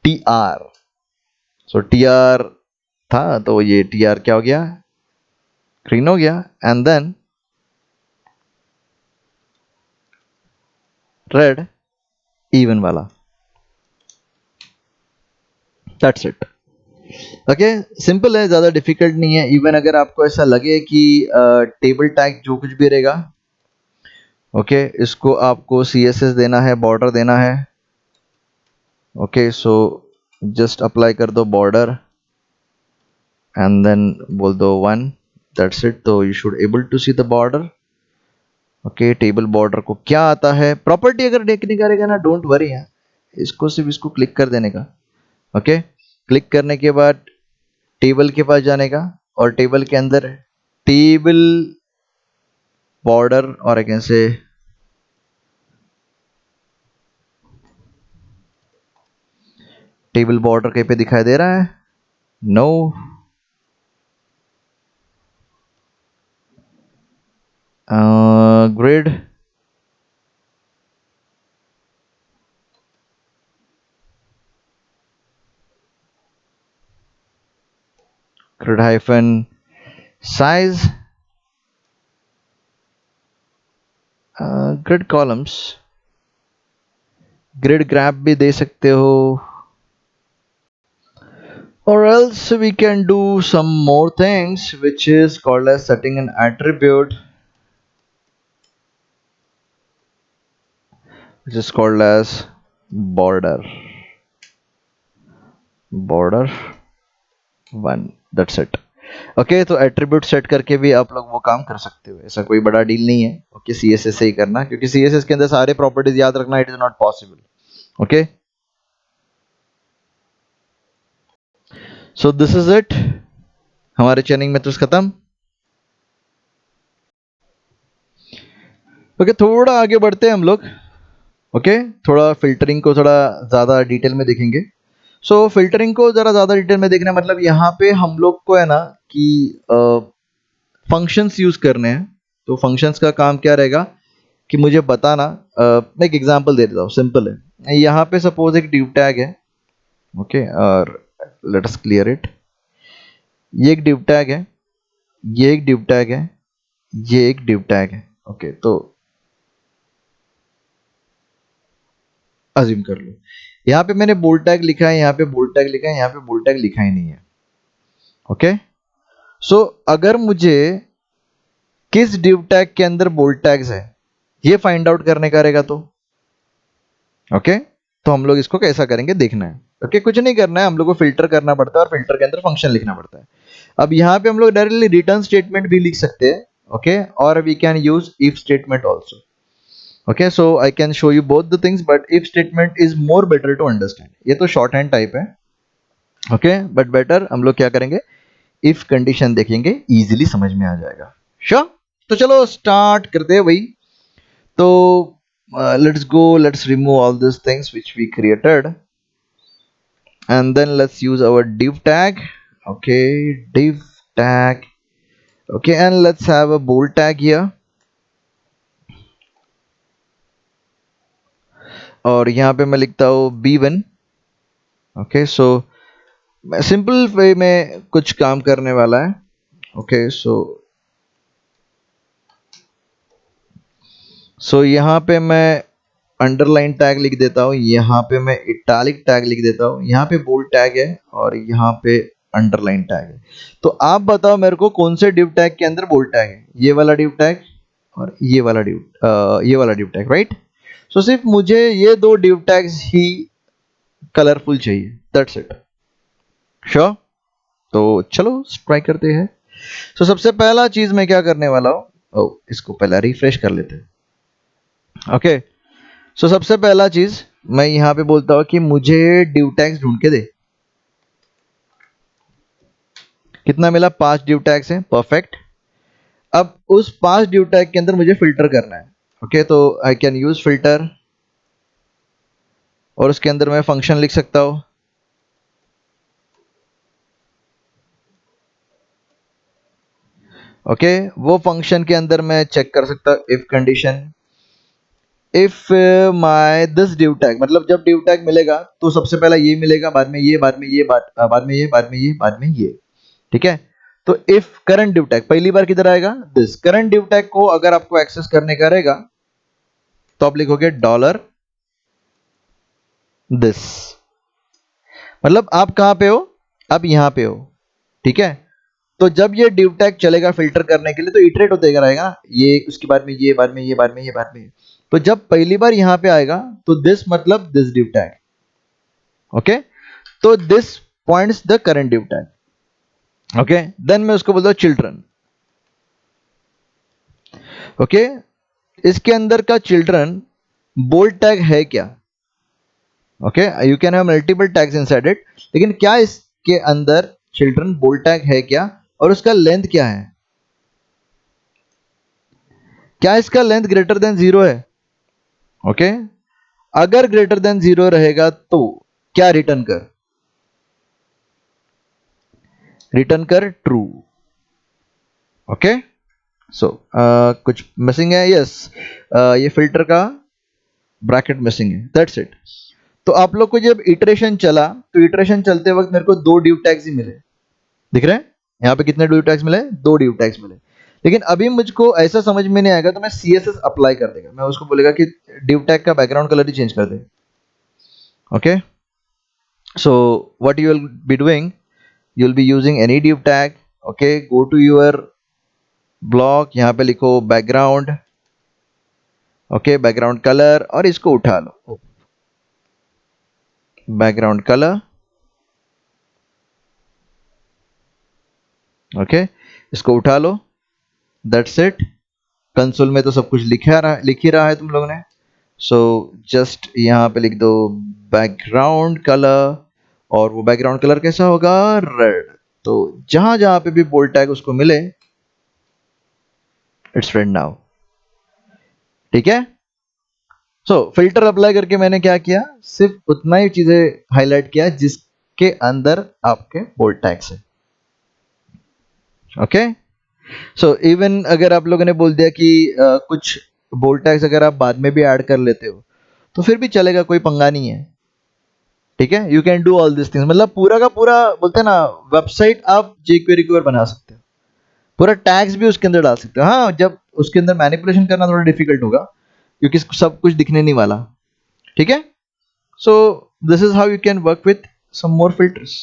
TR। सो TR था तो ये TR क्या हो गया, ग्रीन हो गया, एंड देन रेड इवन वाला, दैट्स इट। ओके, सिंपल है, ज़्यादा डिफिकल्ट नहीं है। इवन अगर आपको ऐसा लगे कि टेबल टैग जो कुछ भी रहेगा, ओके, इसको आपको CSS देना है, बॉर्डर देना है। ओके, सो जस्ट अप्लाई कर दो बॉर्डर एंड देन बोल दो 1, दैट्स इट। तो you should able to see the border. Okay, table border को क्या आता है, प्रॉपर्टी अगर देखने का रहेगा ना, डोंट वरी है, इसको सिर्फ इसको क्लिक कर देने का। ओके, क्लिक करने के बाद टेबल के पास जाने का, और टेबल के अंदर टेबल बॉर्डर, और I can say table border कहीं पे दिखाई दे रहा है, no. Grid, grid hyphen size, grid columns, grid gap भी दे सकते हो, or else we can do some more things which is called as setting an attribute, which is called as border 1, that's it। Okay, तो attribute set करके भी आप लोग वो काम कर सकते हो, ऐसा कोई बड़ा डील नहीं है। ओके, CSS से ही करना, क्योंकि CSS के अंदर सारे प्रॉपर्टीज याद रखना it is not possible. Okay, so this is it, हमारे चेनिंग मेथड्स खत्म। ओके, थोड़ा आगे बढ़ते हैं हम लोग। ओके, थोड़ा फिल्टरिंग को थोड़ा ज़्यादा डिटेल में देखेंगे। सो फिल्टरिंग को ज़रा ज़्यादा डिटेल में देखना मतलब यहाँ पे हम लोग को है ना कि फंक्शंस यूज़ करने हैं। तो फंक्शंस का काम क्या रहेगा कि मुझे बताना। मैं एक एग्जांपल दे देता हूँ, सिंपल है। यहाँ पे सपोज एक div टैग है, ओके, और लेट अस क्लियर इट। ये एक div टैग है, ये एक div टैग है, ये एक div टैग है। ओके, तो अज्यूम कर लो यहाँ पे मैंने बोल्ड टैग लिखा है, यहाँ पे बोल्ड टैग लिखा है, यहाँ पे बोल्ड टैग लिखा ही नहीं है। ओके, सो अगर मुझे किस div टैग के अंदर बोल्ड टैग्स है ये फाइंड आउट करने का रहेगा तो ओके, तो हम लोग इसको कैसा करेंगे देखना है। ओके, कुछ नहीं करना है, हम लोग को फिल्टर करना पड़ता है और फिल्टर के अंदर फंक्शन लिखना पड़ता है। अब यहाँ पे हम लोग डायरेक्टली रिटर्न स्टेटमेंट भी लिख सकते हैं, ओके, और we can use if statement also. Okay, so I can show you both the things, but if statement is more better to understand. ये तो शॉर्ट हैंड टाइप है, ओके, बट बेटर हम लोग क्या करेंगे, इफ कंडीशन देखेंगे, easily समझ में आ जाएगा। श्योर, तो चलो स्टार्ट करते हैं भाई। तो let's go, let's remove all these things which we created, and then let's use our div tag. Okay, div tag. Okay, and let's have a bold tag here, और यहाँ पे मैं लिखता हूँ b1। Okay, so simple way में कुछ काम करने वाला है। ओके, सो यहाँ पे मैं अंडरलाइन टैग लिख देता हूँ, यहाँ पे मैं इटालिक टैग लिख देता हूँ, यहाँ पे बोल्ड टैग है और यहाँ पे अंडरलाइन टैग है। तो आप बताओ मेरे को कौन से डिव टैग के अंदर बोल्ड टैग है, ये वाला डिव टैग और ये वाला डिव टैग, राइट। सो सिर्फ मुझे ये दो डिव टैग्स ही कलरफुल चाहिए, दैट्स इट। श्योर, तो चलो ट्राई करते हैं। सो सबसे पहला चीज मैं क्या करने वाला हूँ, इसको पहले रिफ्रेश कर लेते हैं। ओके, सो सबसे पहला चीज मैं यहां पे बोलता हूं कि मुझे डिव टैग्स ढूंढ के दे। कितना मिला, 5 डिव टैग्स हैं, परफेक्ट। अब उस 5 डिव टैग के अंदर मुझे फिल्टर करना है। ओके, तो आई कैन यूज फिल्टर और उसके अंदर मैं फंक्शन लिख सकता हूं। ओके, वो फंक्शन के अंदर मैं चेक कर सकता हूं if condition, if my this div tag, मतलब जब डिव टैग मिलेगा तो सबसे पहला ये मिलेगा, बाद में ये, बाद में ये, बाद में ये, बाद में ये, बाद में ये। ठीक है, तो इफ करंट डिव टैग पहली बार किधर आएगा, दिस। करंट डिव टैग को अगर आपको एक्सेस करने का रहेगा तो आप लिखोगे डॉलर दिस, मतलब आप कहां पे हो, आप यहां पे हो। ठीक है, तो जब ये डिव टैग चलेगा फिल्टर करने के लिए तो इटरेट होते रहेगा, ये उसके बाद में ये, बाद में ये, बाद में ये, बाद में ये। तो जब पहली बार यहां पे आएगा तो दिस मतलब दिस डिव टैग। ओके, तो this points the current div tag. Okay, then मैं उसको बोलता हूं चिल्ड्रन। ओके, इसके अंदर का चिल्ड्रन बोल्ड टैग है क्या। Okay, you can have multiple tags inside it, लेकिन क्या इसके अंदर चिल्ड्रन बोल्ड टैग है क्या, और उसका लेंथ क्या है, क्या इसका लेंथ ग्रेटर देन 0 है। ओके, अगर ग्रेटर देन 0 रहेगा तो क्या रिटर्न कर, रिटर्न कर ट्रू। ओके, सो कुछ मिसिंग है, यस, ये फिल्टर का ब्रैकेट मिसिंग है, दैट्स इट। तो आप लोग को जब इटरेशन चला तो इटरेशन चलते वक्त मेरे को 2 ड्यू टैग्स ही मिले, दिख रहे हैं यहाँ पे कितने ड्यू टैग्स मिले, 2 ड्यू टैग्स मिले। लेकिन अभी मुझको ऐसा समझ में नहीं आएगा तो मैं CSS अप्लाई कर देगा, मैं उसको बोलेगा कि ड्यू टैग का बैकग्राउंड कलर ही चेंज कर दे। Okay, so what you will be doing, you will be using any div tag. Okay, go to your block, यहाँ पे लिखो बैकग्राउंड। ओके, बैकग्राउंड कलर, और इसको उठा लो, बैकग्राउंड कलर। ओके, इसको उठा लो, दैट्स इट। कंसोल में तो सब कुछ लिख ही रहा है तुम लोगों ने। सो जस्ट यहाँ पे लिख दो बैकग्राउंड कलर, और वो बैकग्राउंड कलर कैसा होगा, रेड। तो जहां जहां पे भी बोल्ड टैग उसको मिले, इट्स रेड नाउ। ठीक है, सो फिल्टर अप्लाई करके मैंने क्या किया, सिर्फ उतना ही चीजें हाईलाइट किया जिसके अंदर आपके बोल्ड टैग्स है। ओके, सो इवन अगर आप लोगों ने बोल दिया कि कुछ बोल्ड टैग्स अगर आप बाद में भी ऐड कर लेते हो तो फिर भी चलेगा, कोई पंगा नहीं है। ठीक है, you can do all this things, मतलब पूरा का पूरा बोलते हैं ना, वेबसाइट आप jQuery के ऊपर बना सकते हो, पूरा टैग्स भी उसके अंदर डाल सकते हो। हाँ, जब उसके अंदर मैनिपुलेशन करना थोड़ा डिफिकल्ट होगा क्योंकि सब कुछ दिखने नहीं वाला। ठीक है, so this is how you can work with some more filters.